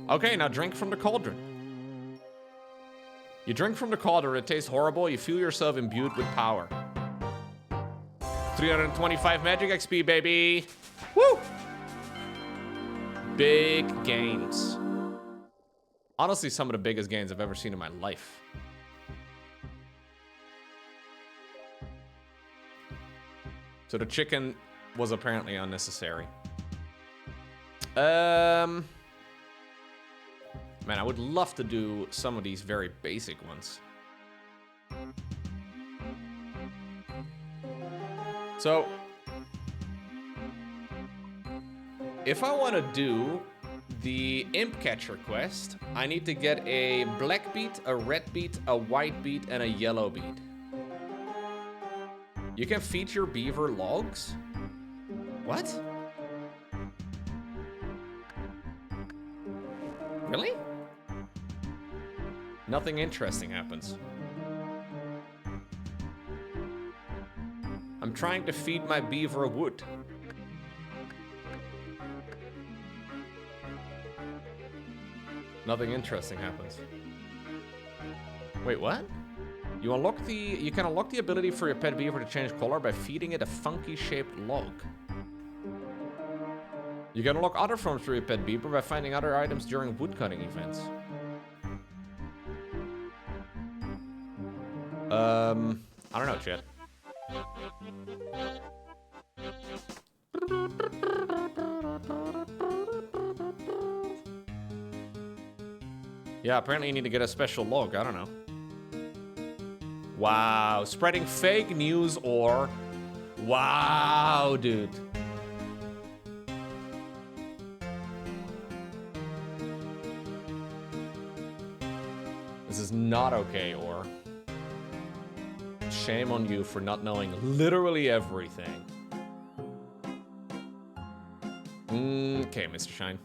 Okay, now drink from the cauldron. You drink from the cauldron, it tastes horrible. You feel yourself imbued with power. 325 magic XP, baby. Woo! Big gains. Honestly, some of the biggest gains I've ever seen in my life. So the chicken was apparently unnecessary. Man, I would love to do some of these very basic ones. So, if I want to do the Imp Catcher quest, I need to get a black beet, a red beet, a white beet, and a yellow beet. You can feed your beaver logs? What? Really? Nothing interesting happens. I'm trying to feed my beaver wood. Nothing interesting happens. Wait, what? You can unlock the ability for your pet beaver to change color by feeding it a funky shaped log. You can unlock other forms for your pet beaver by finding other items during woodcutting events. I don't know, chat. Yeah, apparently you need to get a special log. I don't know. Wow, spreading fake news or... Wow, dude. This is not okay, or... Shame on you for not knowing literally everything. Okay, Mr. Shine.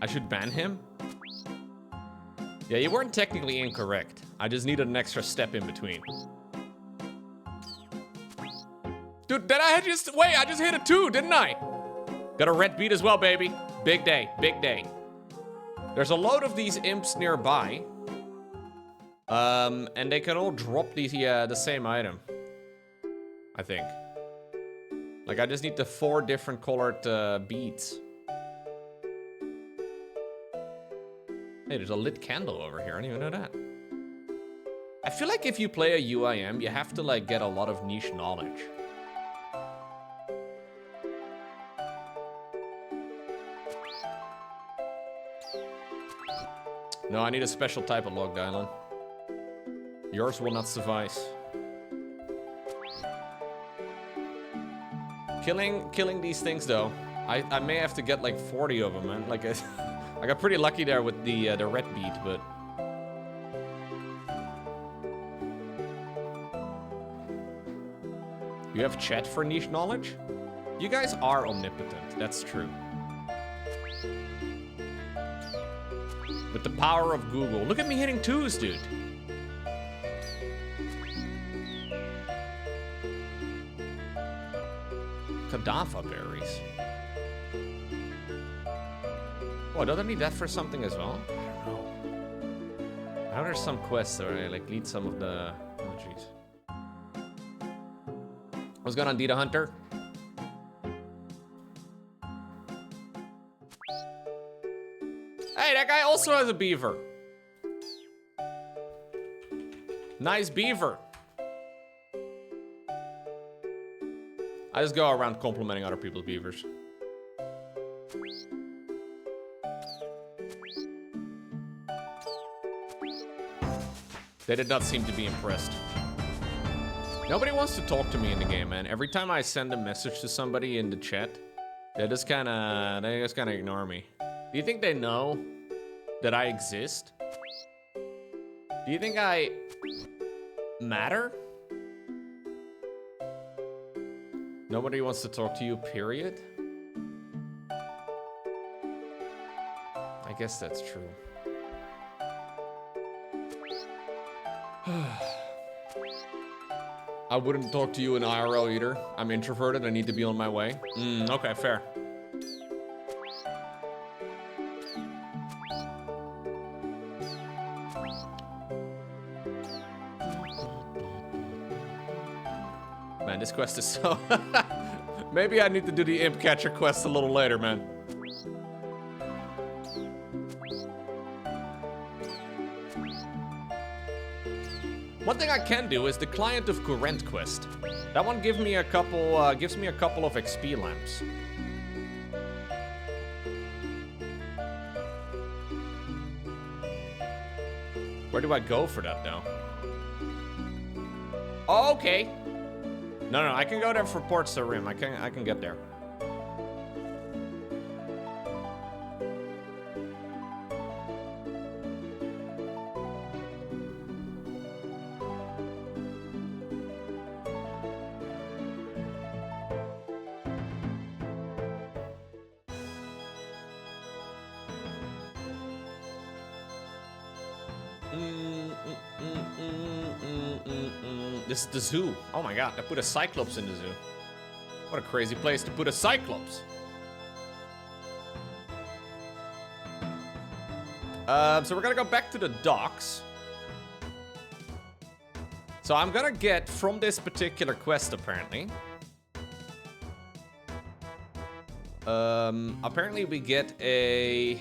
I should ban him? Yeah, you weren't technically incorrect. I just needed an extra step in between. Dude, did I just... Wait, I just hit a 2, didn't I? Got a red beat as well, baby. Big day, big day. There's a load of these imps nearby. And they can all drop the same item. I think. Like, I just need the 4 different colored beads. Hey, there's a lit candle over here. I didn't even know that. I feel like if you play a UIM, you have to, like, get a lot of niche knowledge. No, I need a special type of log, Dylan. Yours will not suffice. Killing these things, though. I may have to get, like, 40 of them, man. Like, I got pretty lucky there with the red beet, but... You have chat for niche knowledge? You guys are omnipotent, that's true. With the power of Google. Look at me hitting 2s, dude. Kadafa berries. Oh, don't I need that for something as well? I don't know. I know there's some quests where I like need some of the... Oh, jeez. What's going on, Dita Hunter? Hey, that guy also has a beaver. Nice beaver. I just go around complimenting other people's beavers. They did not seem to be impressed. Nobody wants to talk to me in the game, man. Every time I send a message to somebody in the chat, they just kind of ignore me. Do you think they know that I exist? Do you think I matter? Nobody wants to talk to you, period? I guess that's true. I wouldn't talk to you in IRL either. I'm introverted, I need to be on my way. Okay, fair. Man, this quest is so... Maybe I need to do the Imp Catcher quest a little later, man. One thing I can do is the Client of Kourend quest. That one gives me a couple of XP lamps. Where do I go for that now? Oh, okay. No, I can go there for Port Sarim. I can get there. This is the zoo. Oh my god, I put a Cyclops in the zoo. What a crazy place to put a Cyclops. So we're gonna go back to the docks. So I'm gonna get from this particular quest, apparently. Apparently we get a...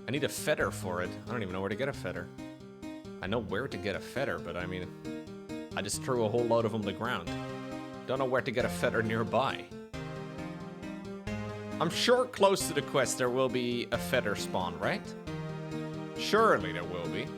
I need a feather for it. I don't even know where to get a feather. I know where to get a feather, but I mean... I just threw a whole load of them on the ground. Don't know where to get a feather nearby. I'm sure close to the quest there will be a feather spawn, right? Surely there will be.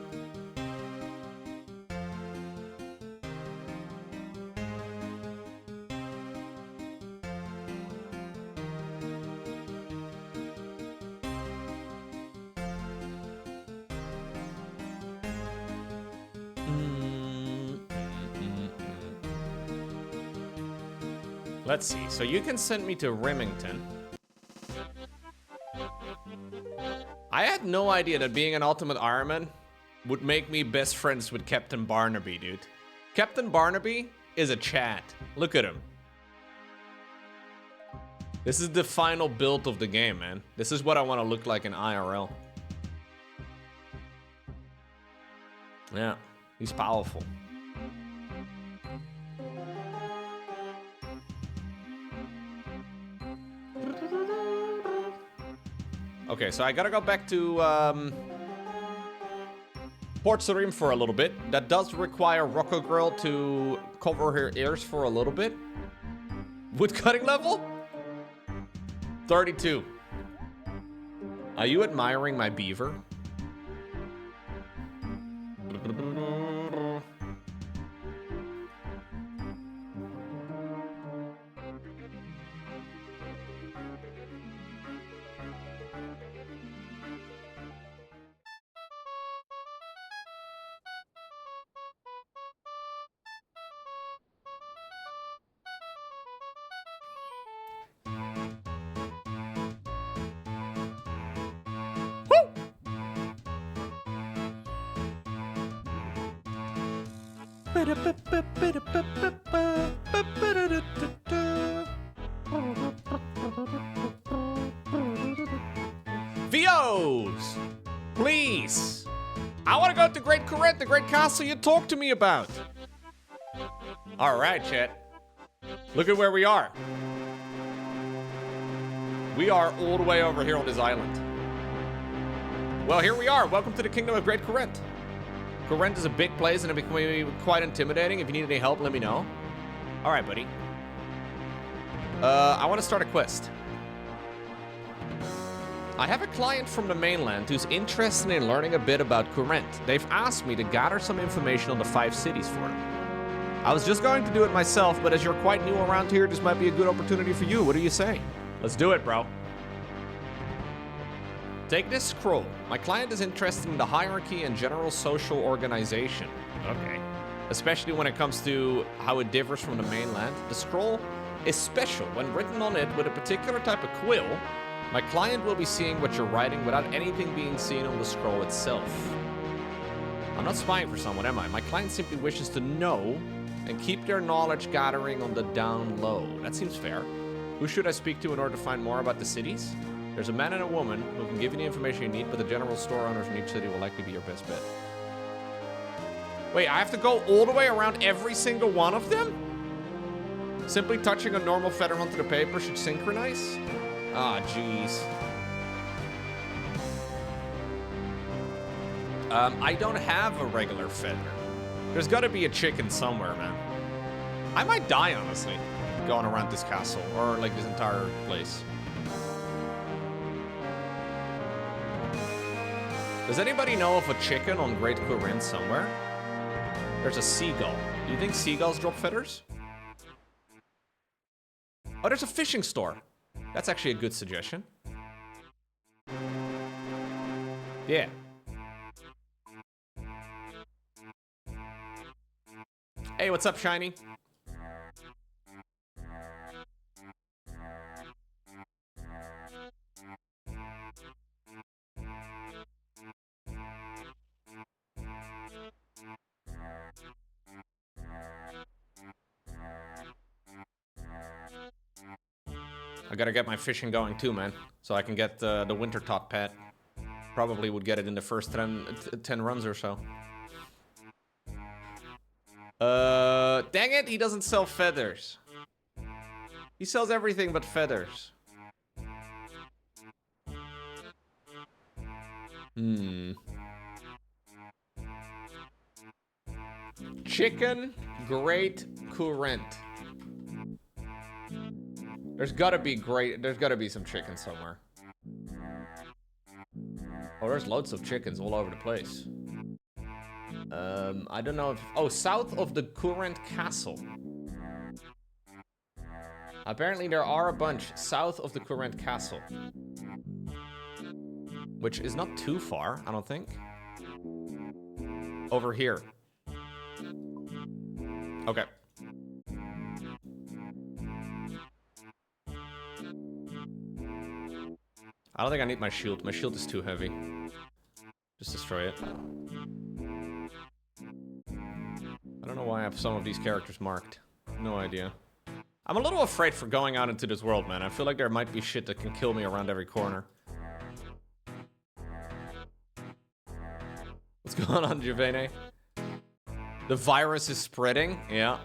Let's see, so you can send me to Remington. I had no idea that being an Ultimate Ironman would make me best friends with Captain Barnaby, dude. Captain Barnaby is a chat. Look at him. This is the final build of the game, man. This is what I want to look like in IRL. Yeah, he's powerful. Okay, so I gotta go back to Port Sarim for a little bit. That does require Rocco Girl to cover her ears for a little bit. Wood cutting level? 32. Are you admiring my beaver? Leos! Please! I want to go to Great Kourend, the great castle you talked to me about. Alright, chat. Look at where we are. We are all the way over here on this island. Well, here we are. Welcome to the kingdom of Great Kourend. Kourend is a big place and it can be quite intimidating. If you need any help, let me know. Alright, buddy. I want to start a quest. I have a client from the mainland who's interested in learning a bit about Kourend. They've asked me to gather some information on the 5 cities for them. I was just going to do it myself, but as you're quite new around here, this might be a good opportunity for you. What do you say? Let's do it, bro. Take this scroll. My client is interested in the hierarchy and general social organization. Okay. Especially when it comes to how it differs from the mainland. The scroll is special. When written on it with a particular type of quill, my client will be seeing what you're writing without anything being seen on the scroll itself. I'm not spying for someone, am I? My client simply wishes to know and keep their knowledge gathering on the down low. That seems fair. Who should I speak to in order to find more about the cities? There's a man and a woman who can give you the information you need, but the general store owners in each city will likely be your best bet. Wait, I have to go all the way around every single one of them? Simply touching a normal feather onto the paper should synchronize? Ah, jeez. I don't have a regular feather. There's gotta be a chicken somewhere, man. I might die, honestly, going around this castle, or like this entire place. Does anybody know of a chicken on Great Kourend somewhere? There's a seagull. Do you think seagulls drop feathers? Oh, there's a fishing store. That's actually a good suggestion. Yeah. Hey, what's up, Shiny? I gotta get my fishing going too, man. So I can get the winter top pet. Probably would get it in the first 10 runs or so. Dang it, he doesn't sell feathers. He sells everything but feathers. Chicken, Great Kourend. There's gotta be some chicken somewhere. Oh, there's loads of chickens all over the place. I don't know if... Oh, south of the Kourend castle. Apparently there are a bunch south of the Kourend castle. Which is not too far, I don't think. Over here. Okay. I don't think I need my shield. My shield is too heavy. Just destroy it. I don't know why I have some of these characters marked. No idea. I'm a little afraid for going out into this world, man. I feel like there might be shit that can kill me around every corner. What's going on, Juvene? The virus is spreading? Yeah.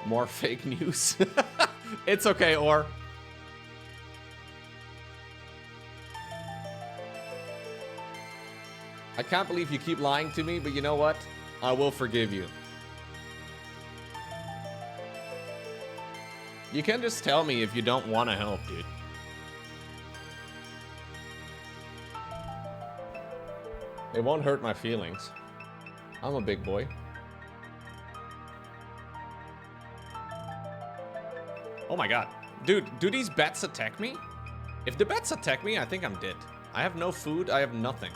More fake news. It's okay, Or. I can't believe you keep lying to me, but you know what? I will forgive you. You can just tell me if you don't want to help, dude. It won't hurt my feelings. I'm a big boy. Oh my god. Dude, do these bats attack me? If the bats attack me, I think I'm dead. I have no food, I have nothing.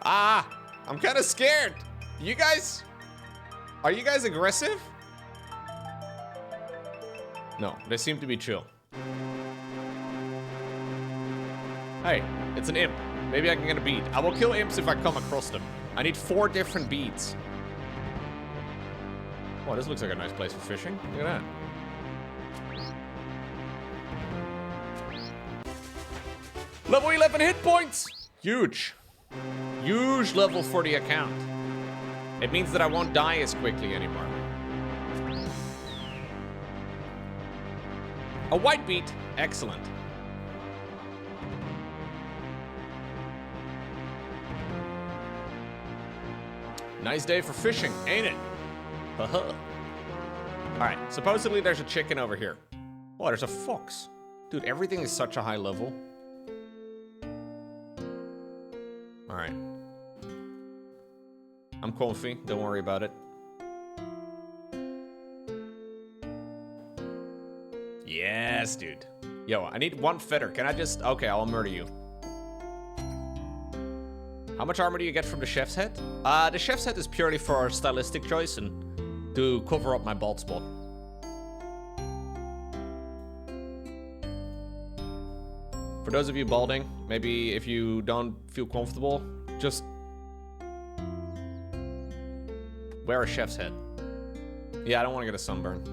Ah! I'm kind of scared. You guys... Are you guys aggressive? No, they seem to be chill. Hey, it's an imp. Maybe I can get a bead. I will kill imps if I come across them. I need 4 different beads. Oh, this looks like a nice place for fishing. Look at that. Level 11 hit points! Huge. Huge level for the account. It means that I won't die as quickly anymore. A white beet. Excellent. Nice day for fishing, ain't it? Haha. Alright, supposedly there's a chicken over here. Oh, there's a fox. Dude, everything is such a high level. Alright. I'm comfy, don't worry about it. Yes, dude. Yo, I need 1 feather. Can I just... Okay, I'll murder you. How much armor do you get from the chef's head? The chef's head is purely for stylistic choice and to cover up my bald spot. For those of you balding, maybe if you don't feel comfortable, just wear a chef's head. Yeah, I don't want to get a sunburn.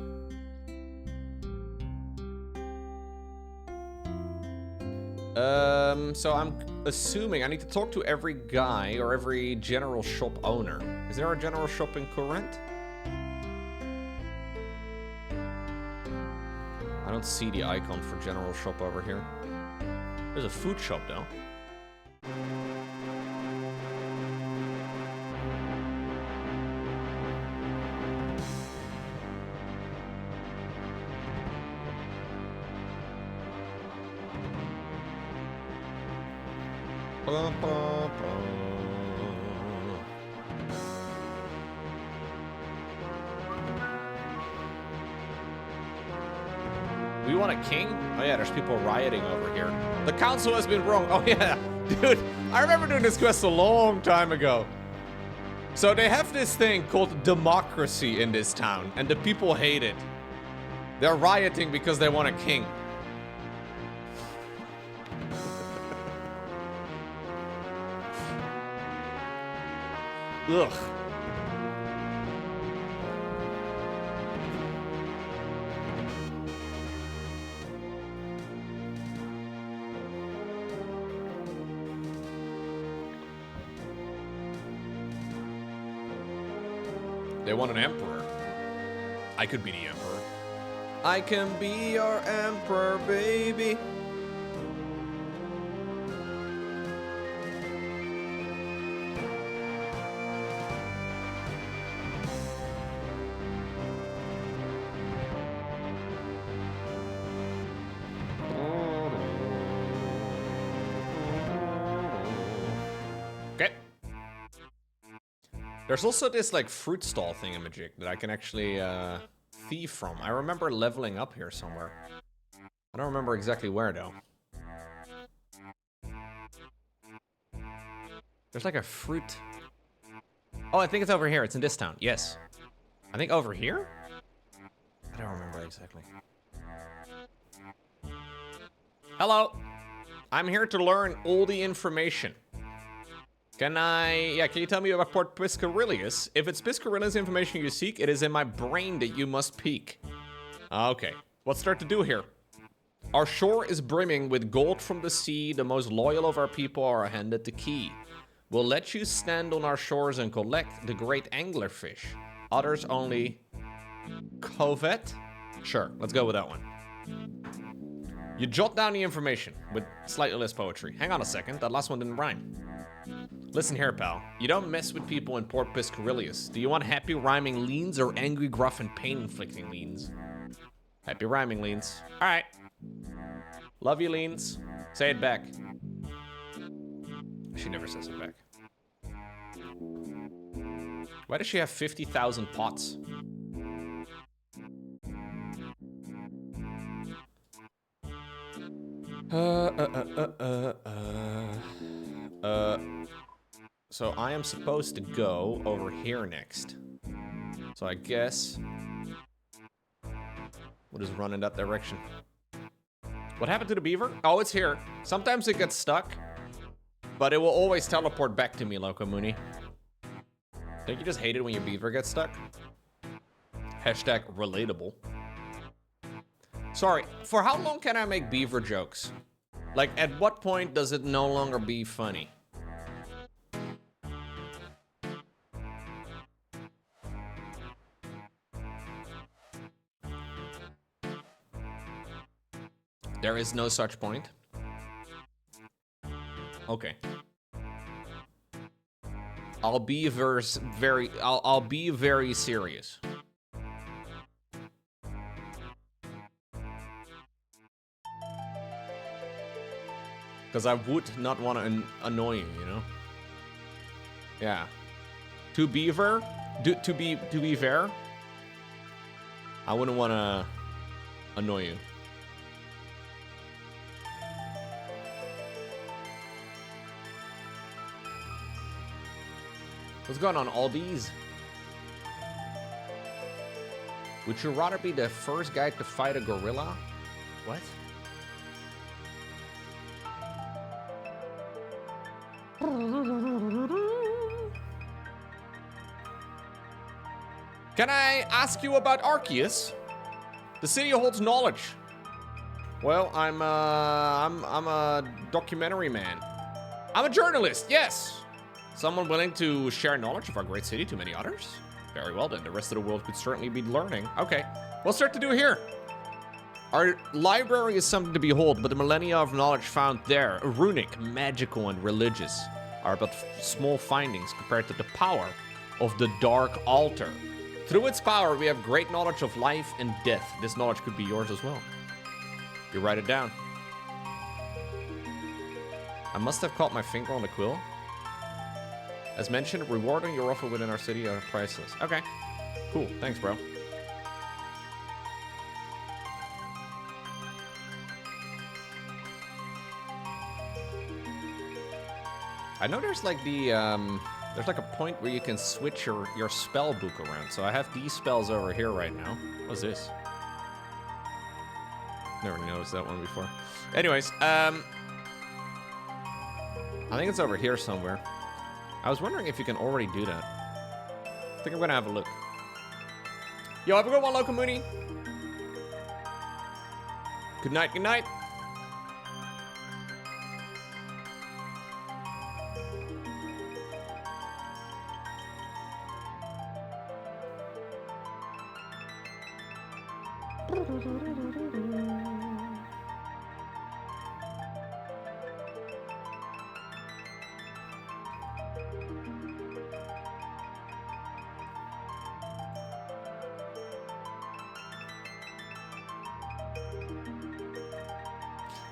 So I'm assuming I need to talk to every guy or every general shop owner. Is there a general shop in Kourend? I don't see the icon for general shop over here. There's a food shop though. We want a king? Oh yeah, there's people rioting over here. The council has been wrong. Oh yeah, dude, I remember doing this quest a long time ago. So they have this thing called democracy in this town, and the people hate it. They're rioting because they want a king. Ugh. They want an emperor. I could be the emperor. I can be your emperor, baby. There's also this, like, fruit stall thingamajig that I can actually, thieve from. I remember leveling up here somewhere. I don't remember exactly where, though. There's, like, a fruit... Oh, I think it's over here. It's in this town. Yes. I think over here? I don't remember exactly. Hello. I'm here to learn all the information. Can you tell me about Port Piscarilius? If it's Piscarilius information you seek, it is in my brain that you must peek. Okay, what's there to do here? Our shore is brimming with gold from the sea. The most loyal of our people are handed the key. We'll let you stand on our shores and collect the great anglerfish. Others only covet? Sure, let's go with that one. You jot down the information with slightly less poetry. Hang on a second, that last one didn't rhyme. Listen here, pal. You don't mess with people in Port Piscarilius. Do you want happy rhyming leans or angry, gruff, and pain-inflicting leans? Happy rhyming leans. Alright. Love you, leans. Say it back. She never says it back. Why does she have 50,000 pots? So I am supposed to go over here next. So I guess we'll just run in that direction. What happened to the beaver? Oh, it's here. Sometimes it gets stuck. But it will always teleport back to me, Lokomuni. Don't you just hate it when your beaver gets stuck? Hashtag relatable. Sorry, for how long can I make beaver jokes? Like, at what point does it no longer be funny? There is no such point. Okay. I'll be very serious. Because I would not want to annoy you, you know? Yeah. To be fair, I wouldn't want to annoy you. What's going on, Aldi's? Would you rather be the first guy to fight a gorilla? What? Can I ask you about Arceus? The city holds knowledge. Well, I'm a documentary man. I'm a journalist, yes. Someone willing to share knowledge of our great city to many others? Very well then, the rest of the world could certainly be learning. Okay, we'll start to do here. Our library is something to behold, but the millennia of knowledge found there, runic, magical, and religious, are but small findings compared to the power of the Dark Altar. Through its power, we have great knowledge of life and death. This knowledge could be yours as well. You write it down. I must have caught my finger on the quill. As mentioned, reward and your offer within our city are priceless. Okay, cool. Thanks, bro. I know there's like there's like a point where you can switch your spell book around. So I have these spells over here right now. What's this? Never noticed that one before. Anyways, I think it's over here somewhere. I was wondering if you can already do that. I think I'm gonna have a look. Yo, have a good one, Lokomuni. Good night, good night.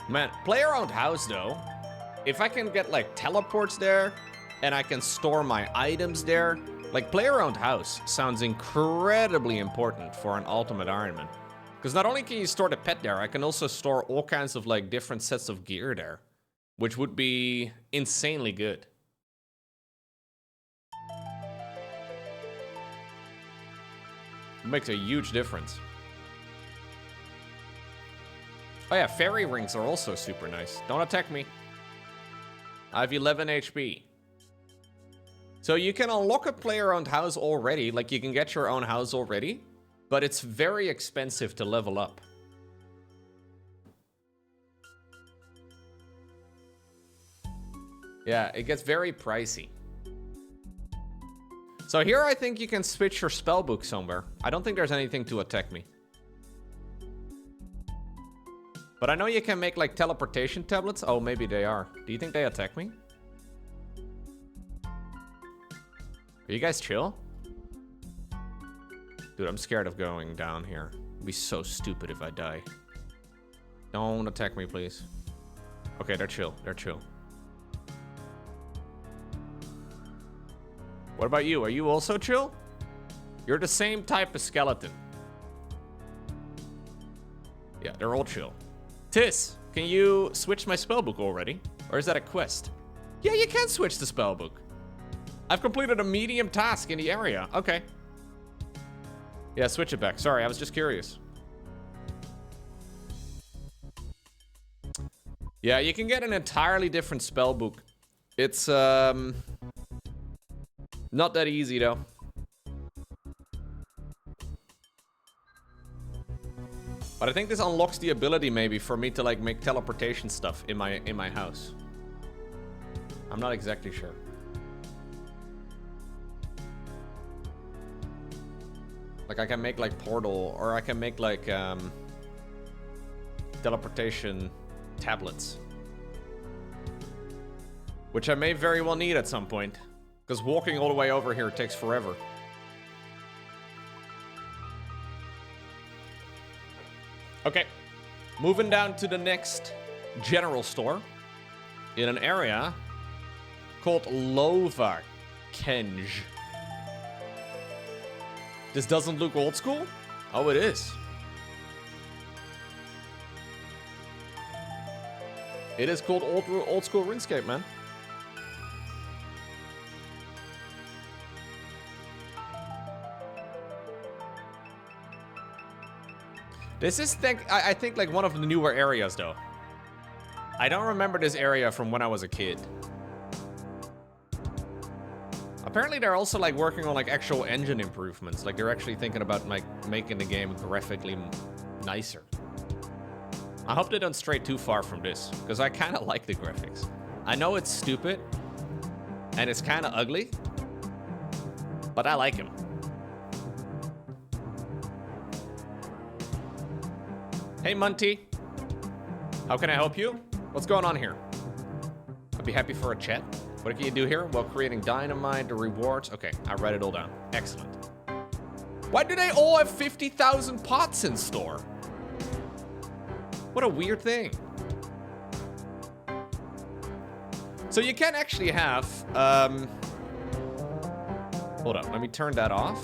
Man, player-owned house though. If I can get like teleports there, and I can store my items there, like player-owned house sounds incredibly important for an ultimate Ironman. Because not only can you store the pet there, I can also store all kinds of like different sets of gear there, which would be insanely good. It makes a huge difference. Oh yeah, fairy rings are also super nice. Don't attack me. I have 11 HP. So you can unlock a player-owned house already, like you can get your own house already, but it's very expensive to level up. Yeah, it gets very pricey. So here I think you can switch your spellbook somewhere. I don't think there's anything to attack me. But I know you can make like teleportation tablets. Oh, maybe they are. Do you think they attack me? Are you guys chill? Dude, I'm scared of going down here. It'd be so stupid if I die. Don't attack me, please. Okay, they're chill. They're chill. What about you? Are you also chill? You're the same type of skeleton. Yeah, they're all chill. Tis, can you switch my spellbook already? Or is that a quest? Yeah, you can switch the spellbook. I've completed a medium task in the area. Okay. Yeah, switch it back. Sorry, I was just curious. Yeah, you can get an entirely different spellbook It's not that easy though. But I think this unlocks the ability maybe for me to like make teleportation stuff in my house. I'm not exactly sure. Like I can make like portal, or I can make like teleportation tablets. Which I may very well need at some point. Because walking all the way over here takes forever. Okay. Moving down to the next general store. In an area called Lova Kenj. This doesn't look old school? Oh, it is. It is called old school RuneScape, man. This is, I think, like one of the newer areas, though. I don't remember this area from when I was a kid. Apparently, they're also like working on like actual engine improvements. Like they're actually thinking about like making the game graphically nicer. I hope they don't stray too far from this, because I kind of like the graphics. I know it's stupid and it's kind of ugly, but I like them. Hey, Munty. How can I help you? What's going on here? I'd be happy for a chat. What can you do here? While creating dynamite, the rewards. Okay, I write it all down. Excellent. Why do they all have 50,000 pots in store? What a weird thing. So you can actually have, hold up, let me turn that off.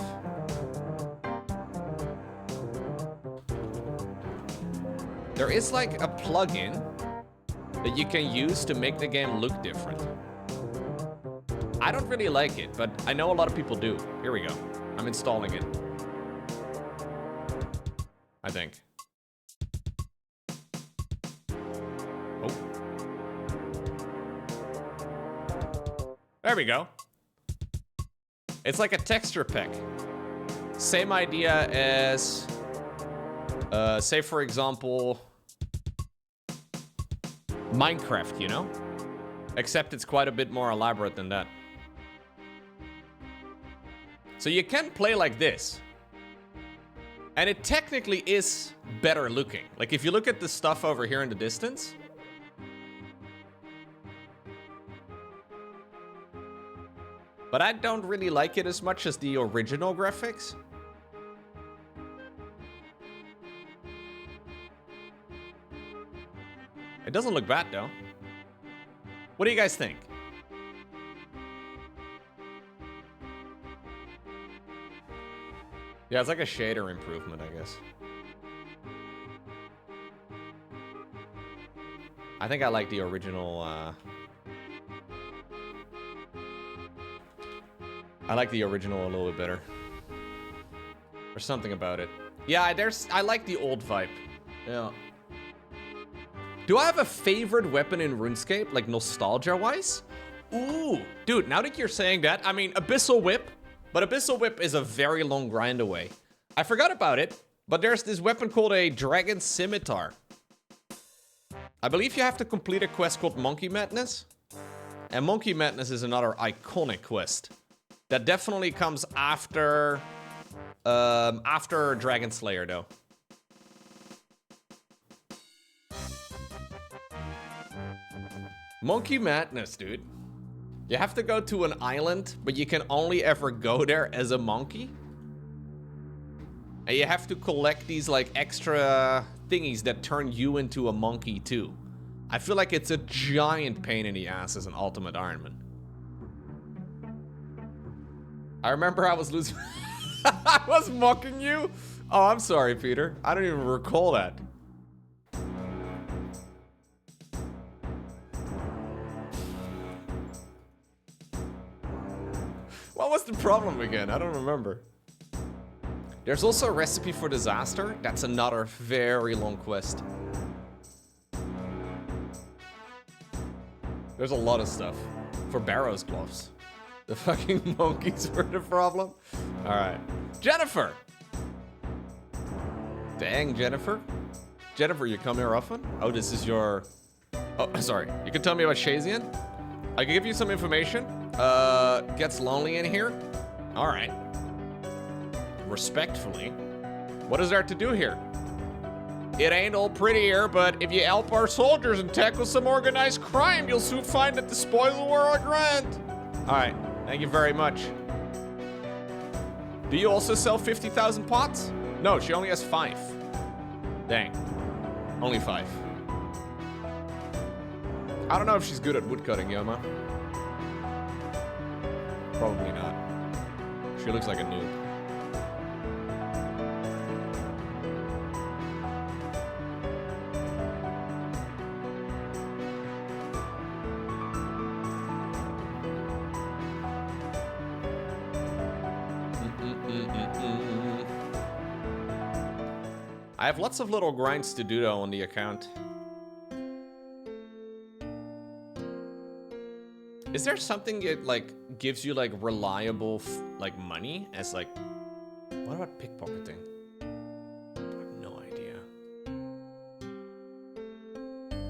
There is like a plugin that you can use to make the game look different. I don't really like it, but I know a lot of people do. Here we go. I'm installing it. I think. Oh. There we go. It's like a texture pack. Same idea as, say for example, Minecraft, you know? Except it's quite a bit more elaborate than that. So you can play like this. And it technically is better looking. Like if you look at the stuff over here in the distance. But I don't really like it as much as the original graphics. It doesn't look bad though. What do you guys think? Yeah, it's like a shader improvement, I guess. I think I like the original, I like the original a little bit better. There's something about it. Yeah, I like the old vibe. Yeah. Do I have a favorite weapon in RuneScape, like nostalgia-wise? Ooh, dude, now that you're saying that, I mean, Abyssal Whip, but Abyssal Whip is a very long grind away. I forgot about it, but there's this weapon called a Dragon Scimitar. I believe you have to complete a quest called Monkey Madness. And Monkey Madness is another iconic quest. That definitely comes after, after Dragon Slayer, though. Monkey Madness, dude. You have to go to an island, but you can only ever go there as a monkey. And you have to collect these like extra thingies that turn you into a monkey too. I feel like it's a giant pain in the ass as an Ultimate Ironman. I remember I was losing... I was mocking you? Oh, I'm sorry, Peter. I don't even recall that. What was the problem again? I don't remember. There's also a recipe for disaster. That's another very long quest. There's a lot of stuff. for Barrow's gloves. The fucking monkeys were the problem. All right, Jennifer. Dang, Jennifer. Jennifer, you come here often? Oh, this is your... Oh, sorry. You can tell me about Shazian? I can give you some information. Gets lonely in here. All right. Respectfully. What is there to do here? It ain't all pretty here, but if you help our soldiers and tackle some organized crime, you'll soon find that the spoils were our grand. All right, thank you very much. Do you also sell 50,000 pots? No, she only has 5. Dang, only 5. I don't know if she's good at woodcutting, Yoma. Probably not. She looks like a noob. I have lots of little grinds to do though on the account. Is there something that like gives you like reliable like money as like, what about pickpocketing? I have no idea.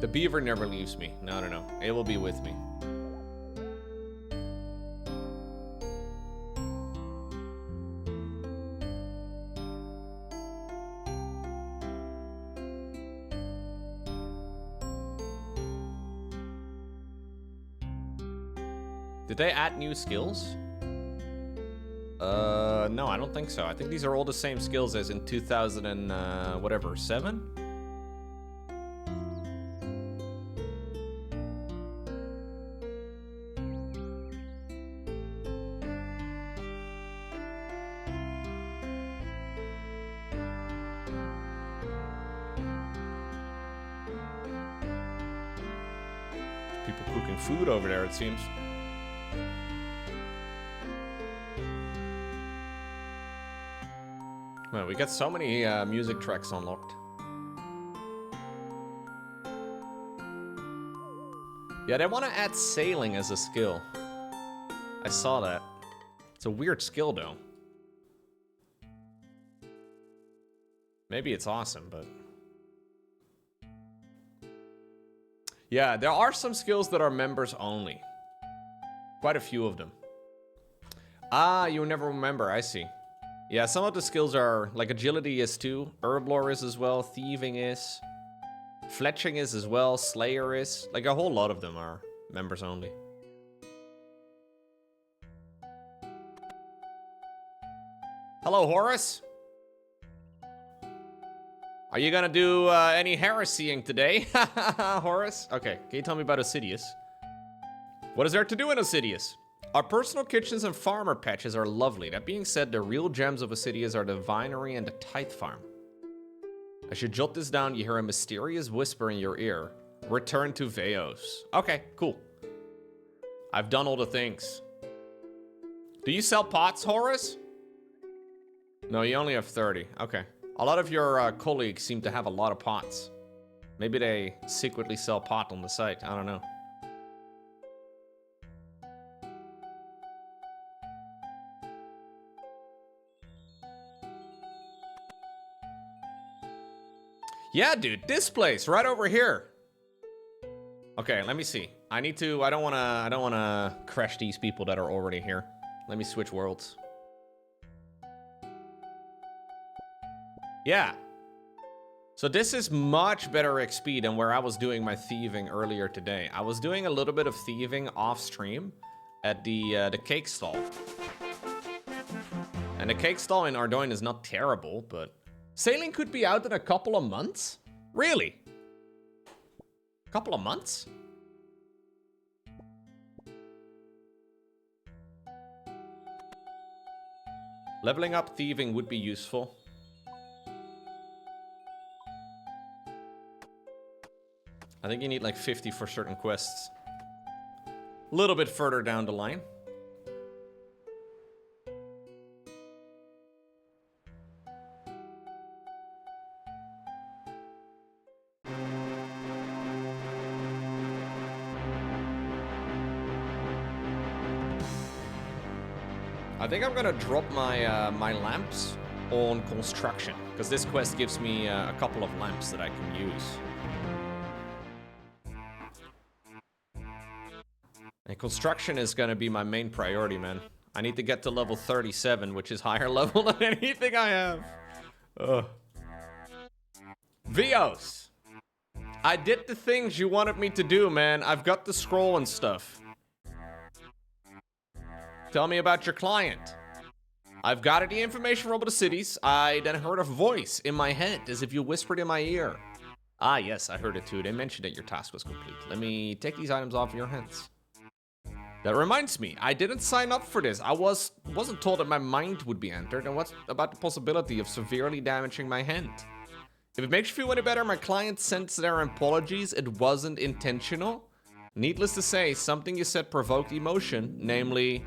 The beaver never leaves me. No, no, no. It will be with me. Did they add new skills? No, I don't think so. I think these are all the same skills as in 2000 and whatever, 7? People cooking food over there, it seems. Man, we got so many music tracks unlocked. Yeah, they want to add sailing as a skill. I saw that. It's a weird skill, though. Maybe it's awesome, but... Yeah, there are some skills that are members only. Quite a few of them. Ah, you never remember, I see. Yeah, some of the skills are, like agility is too, herblore is as well, thieving is, fletching is as well, slayer is, like a whole lot of them are members only. Hello, Horace. Are you gonna do any heresying today? Horace? Okay, can you tell me about Osidious? What is there to do in Osidious? Our personal kitchens and farmer patches are lovely. That being said, the real gems of Osidious are the vinery and the tithe farm. As you jot this down, you hear a mysterious whisper in your ear. Return to Veos. Okay, cool. I've done all the things. Do you sell pots, Horace? No, you only have 30. Okay. A lot of your colleagues seem to have a lot of pots. Maybe they secretly sell pot on the site. I don't know. Yeah, dude, this place right over here. Okay, let me see. I don't wanna crash these people that are already here. Let me switch worlds. Yeah. So this is much better XP than where I was doing my thieving earlier today. I was doing a little bit of thieving off stream at the cake stall. And the cake stall in Ardoin is not terrible, but sailing could be out in a couple of months? Really? A couple of months? Leveling up thieving would be useful. I think you need like 50 for certain quests. A little bit further down the line. I think I'm gonna drop my my lamps on construction, because this quest gives me a couple of lamps that I can use. And construction is gonna be my main priority, man. I need to get to level 37, which is higher level than anything I have. Ugh. Vios! I did the things you wanted me to do, man. I've got the scroll and stuff. Tell me about your client. I've got the information from the cities. I then heard a voice in my head, as if you whispered in my ear. Ah, yes, I heard it too. They mentioned that your task was complete. Let me take these items off your hands. That reminds me, I didn't sign up for this. I wasn't told that my mind would be entered, and what's about the possibility of severely damaging my hand? If it makes you feel any better, my client sent their apologies. It wasn't intentional. Needless to say, something you said provoked emotion, namely,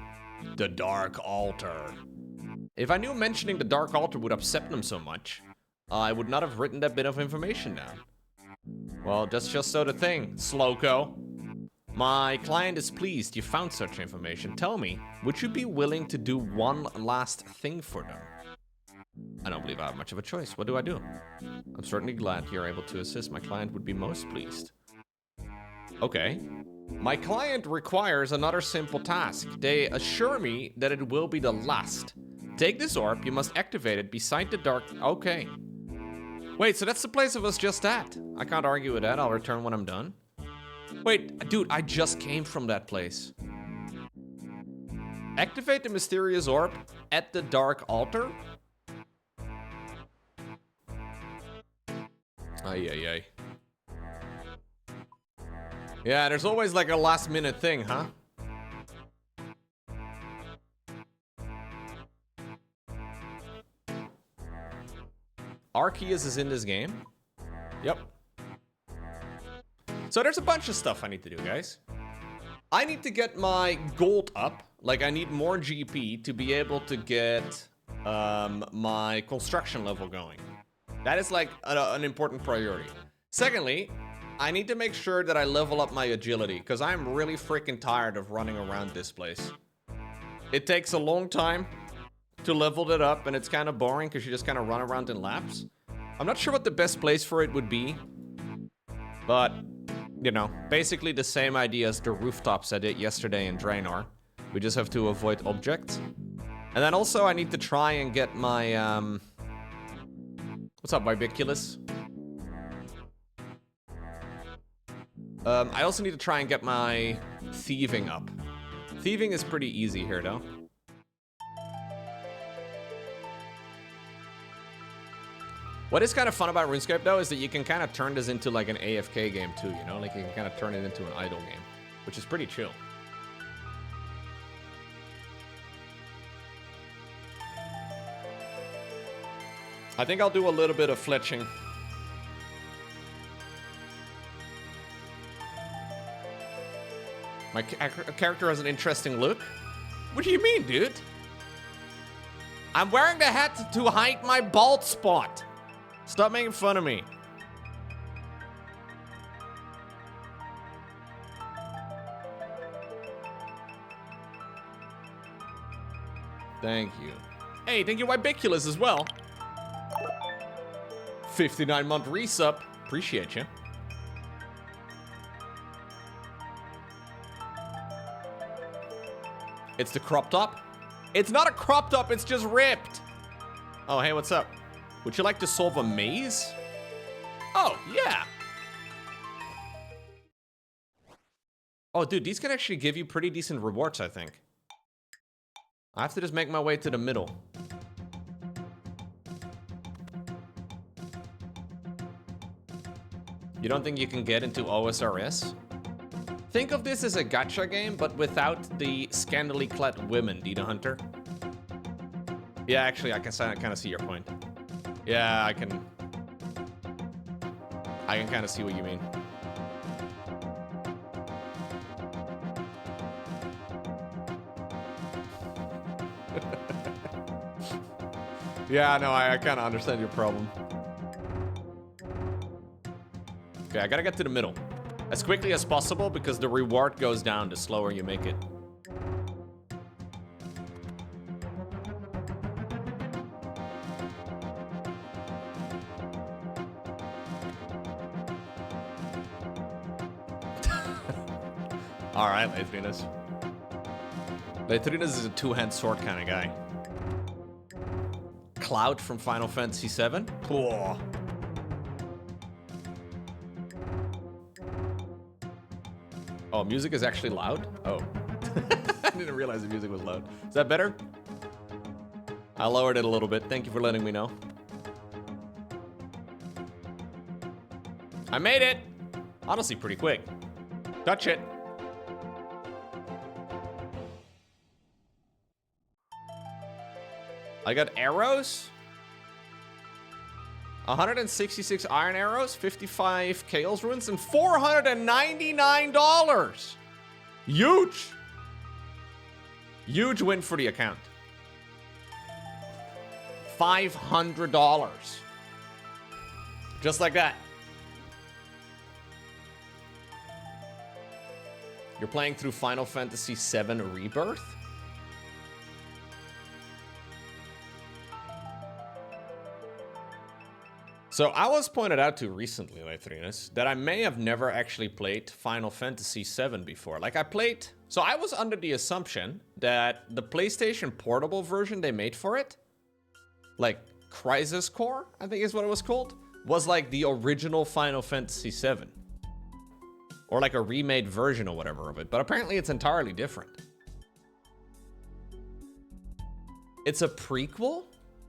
the Dark Altar. If I knew mentioning the Dark Altar would upset them so much, I would not have written that bit of information down. Well, that's just so the thing, Sloko. My client is pleased you found such information. Tell me, would you be willing to do one last thing for them? I don't believe I have much of a choice. What do I do? I'm certainly glad you're able to assist. My client would be most pleased. Okay. My client requires another simple task. They assure me that it will be the last. Take this orb. You must activate it beside the dark... Okay. Wait, so that's the place I was just at. I can't argue with that. I'll return when I'm done. Wait, dude, I just came from that place. Activate the mysterious orb at the Dark Altar? Ay, ay, ay. Yeah, there's always like a last minute thing, huh? Arceus is in this game. Yep. So there's a bunch of stuff I need to do, guys. I need to get my gold up. Like, I need more GP to be able to get my construction level going. That is like an important priority. Secondly, I need to make sure that I level up my agility, because I'm really freaking tired of running around this place. It takes a long time to level it up, and it's kind of boring because you just kind of run around in laps. I'm not sure what the best place for it would be, but, you know, basically the same idea as the rooftops I did yesterday in Draenor. We just have to avoid objects. And then also I need to try and get my, what's up, Bibiculus? I also need to try and get my thieving up. Thieving is pretty easy here, though. What is kind of fun about RuneScape, though, is that you can kind of turn this into like an AFK game, too, you know? Like, you can kind of turn it into an idle game, which is pretty chill. I think I'll do a little bit of fletching. My character has an interesting look? What do you mean, dude? I'm wearing the hat to hide my bald spot. Stop making fun of me. Thank you. Hey, thank you, Wibiculus, as well. 59-month resub. Appreciate you. It's the crop top? It's not a crop top, it's just ripped. Oh, hey, what's up? Would you like to solve a maze? Oh, yeah. Oh, dude, these can actually give you pretty decent rewards, I think. I have to just make my way to the middle. You don't think you can get into OSRS? Think of this as a gacha game, but without the scantily clad women, Dita Hunter. Yeah, actually, I can kind of see your point. Yeah, I can kind of see what you mean. Yeah, no, I kind of understand your problem. Okay, I gotta get to the middle as quickly as possible because the reward goes down the slower you make it. Alright, Leitrinas. Leitrinas is a two-hand sword kind of guy. Cloud from Final Fantasy VII? Cool. Oh, music is actually loud? Oh. I didn't realize the music was loud. Is that better? I lowered it a little bit. Thank you for letting me know. I made it! Honestly, pretty quick. Touch it. I got arrows. 166 iron arrows, 55 Chaos runes, and $499. Huge. Huge win for the account. $500. Just like that. You're playing through Final Fantasy VII Rebirth? So I was pointed out to recently, Leitrinas, that I may have never actually played Final Fantasy VII before. Like I was under the assumption that the PlayStation Portable version they made for it, like Crisis Core, I think is what it was called, was like the original Final Fantasy VII. Or like a remade version or whatever of it, but apparently it's entirely different. It's a prequel?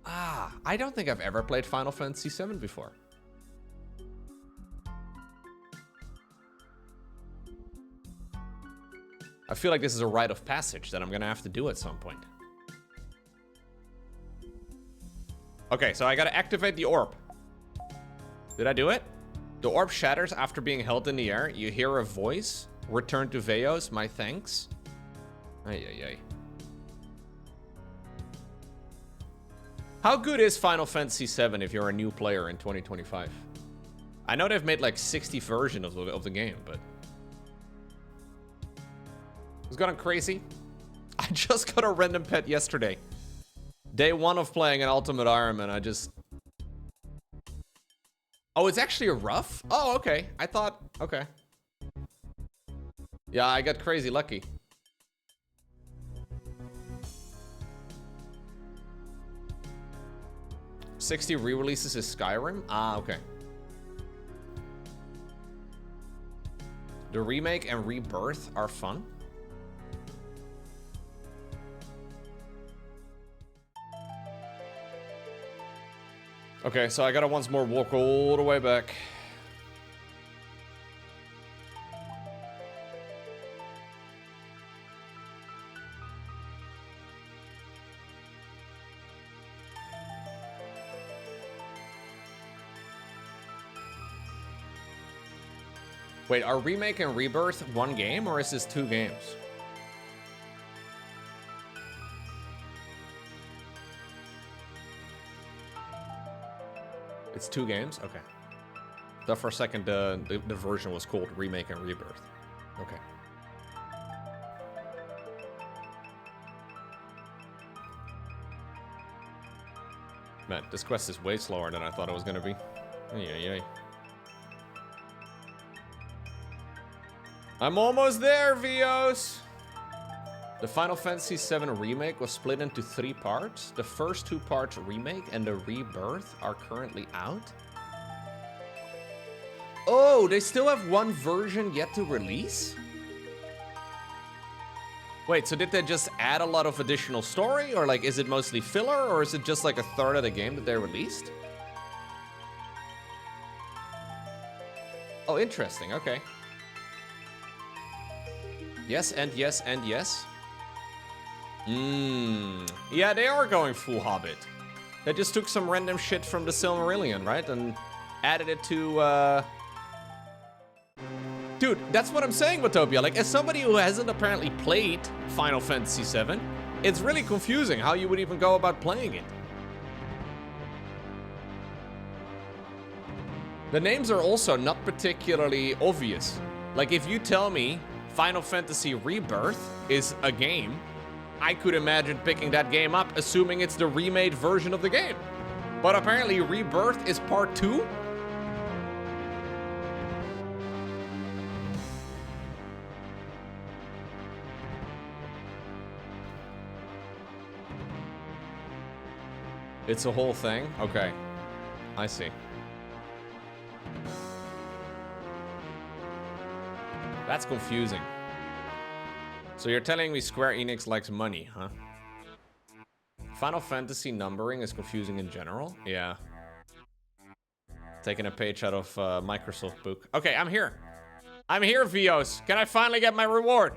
Ah, I don't think I've ever played Final Fantasy VII before. I feel like this is a rite of passage that I'm gonna have to do at some point. Okay, so I gotta activate the orb. Did I do it? The orb shatters after being held in the air. You hear a voice. Return to Veos, my thanks. Ay, ay, ay. How good is Final Fantasy VII if you're a new player in 2025? I know they've made like 60 versions of the game, but... It's gone crazy. I just got a random pet yesterday. Day 1 of playing an Ultimate Ironman, I just... Oh, it's actually a rough? Oh, okay. I thought... Okay. Yeah, I got crazy lucky. $60 re-releases is Skyrim? Ah, okay. The remake and rebirth are fun. Okay, so I gotta once more walk all the way back. Wait, are remake and rebirth one game, or is this 2 games? It's 2 games? Okay. Thought for a second the version was called Remake and Rebirth. Okay. Man, this quest is way slower than I thought it was gonna be. Ay. I'm almost there, Vios! The Final Fantasy VII Remake was split into 3 parts. The first 2 parts remake and the rebirth are currently out. Oh, they still have 1 version yet to release? Wait, so did they just add a lot of additional story? Or like, is it mostly filler? Or is it just like a third of the game that they released? Oh, interesting, okay. Yes, and yes, and yes. Yeah, they are going full Hobbit. They just took some random shit from the Silmarillion, right? And added it to, Dude, that's what I'm saying, Watopia. Like, as somebody who hasn't apparently played Final Fantasy VII, it's really confusing how you would even go about playing it. The names are also not particularly obvious. Like, if you tell me Final Fantasy Rebirth is a game, I could imagine picking that game up, assuming it's the remade version of the game. But apparently Rebirth is part 2? It's a whole thing? Okay. I see. That's confusing. So you're telling me Square Enix likes money, huh? Final Fantasy numbering is confusing in general? Yeah. Taking a page out of Microsoft book. Okay, I'm here. I'm here, Vios. Can I finally get my reward?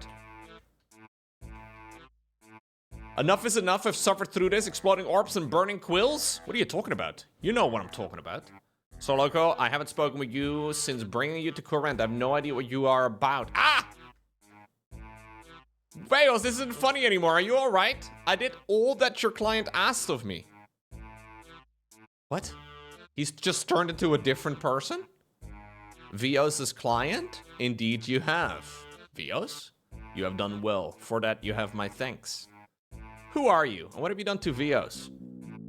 Enough is enough. I've suffered through this. Exploding orbs and burning quills? What are you talking about? You know what I'm talking about. So, Loco, I haven't spoken with you since bringing you to Kourend. I have no idea what you are about. Ah! Veos, this isn't funny anymore. Are you alright? I did all that your client asked of me. What? He's just turned into a different person? Vios' client? Indeed you have. Vios? You have done well. For that you have my thanks. Who are you? And what have you done to Vios?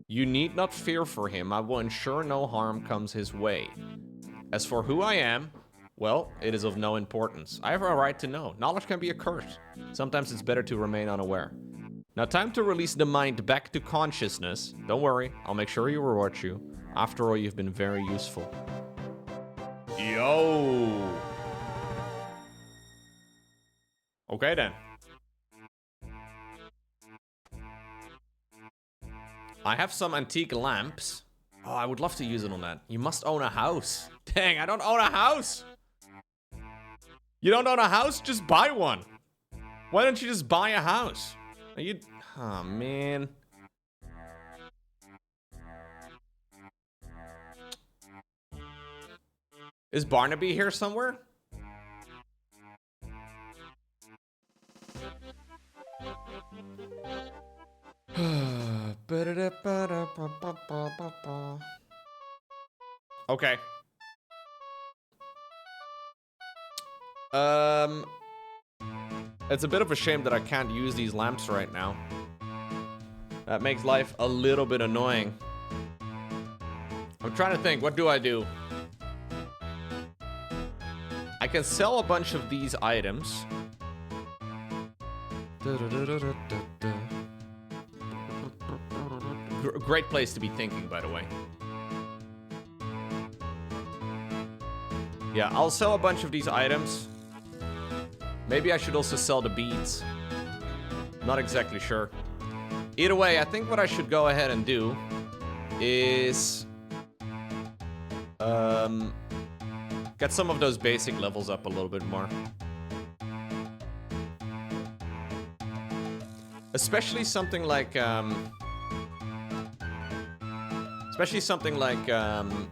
You need not fear for him. I will ensure no harm comes his way. As for who I am, well, it is of no importance. I have a right to know. Knowledge can be a curse. Sometimes it's better to remain unaware. Now, time to release the mind back to consciousness. Don't worry, I'll make sure he rewards you. After all, you've been very useful. Yo! Okay, then. I have some antique lamps. Oh, I would love to use it on that. You must own a house. Dang, I don't own a house! You don't own a house? Just buy one. Why don't you just buy a house? Are you... Oh, man. Is Barnaby here somewhere? Okay. It's a bit of a shame that I can't use these lamps right now. That makes life a little bit annoying. I'm trying to think, what do I do? I can sell a bunch of these items. Great place to be thinking, by the way. Yeah, I'll sell a bunch of these items. Maybe I should also sell the beads. Not exactly sure. Either way, I think what I should go ahead and do is get some of those basic levels up a little bit more. Especially something like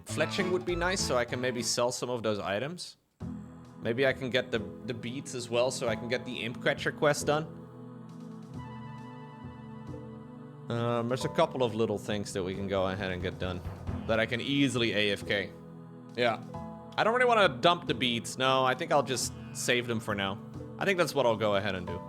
fletching would be nice, so I can maybe sell some of those items. Maybe I can get the beads as well, so I can get the Imp Catcher quest done. There's a couple of little things that we can go ahead and get done that I can easily AFK. Yeah. I don't really want to dump the beads. No, I think I'll just save them for now. I think that's what I'll go ahead and do.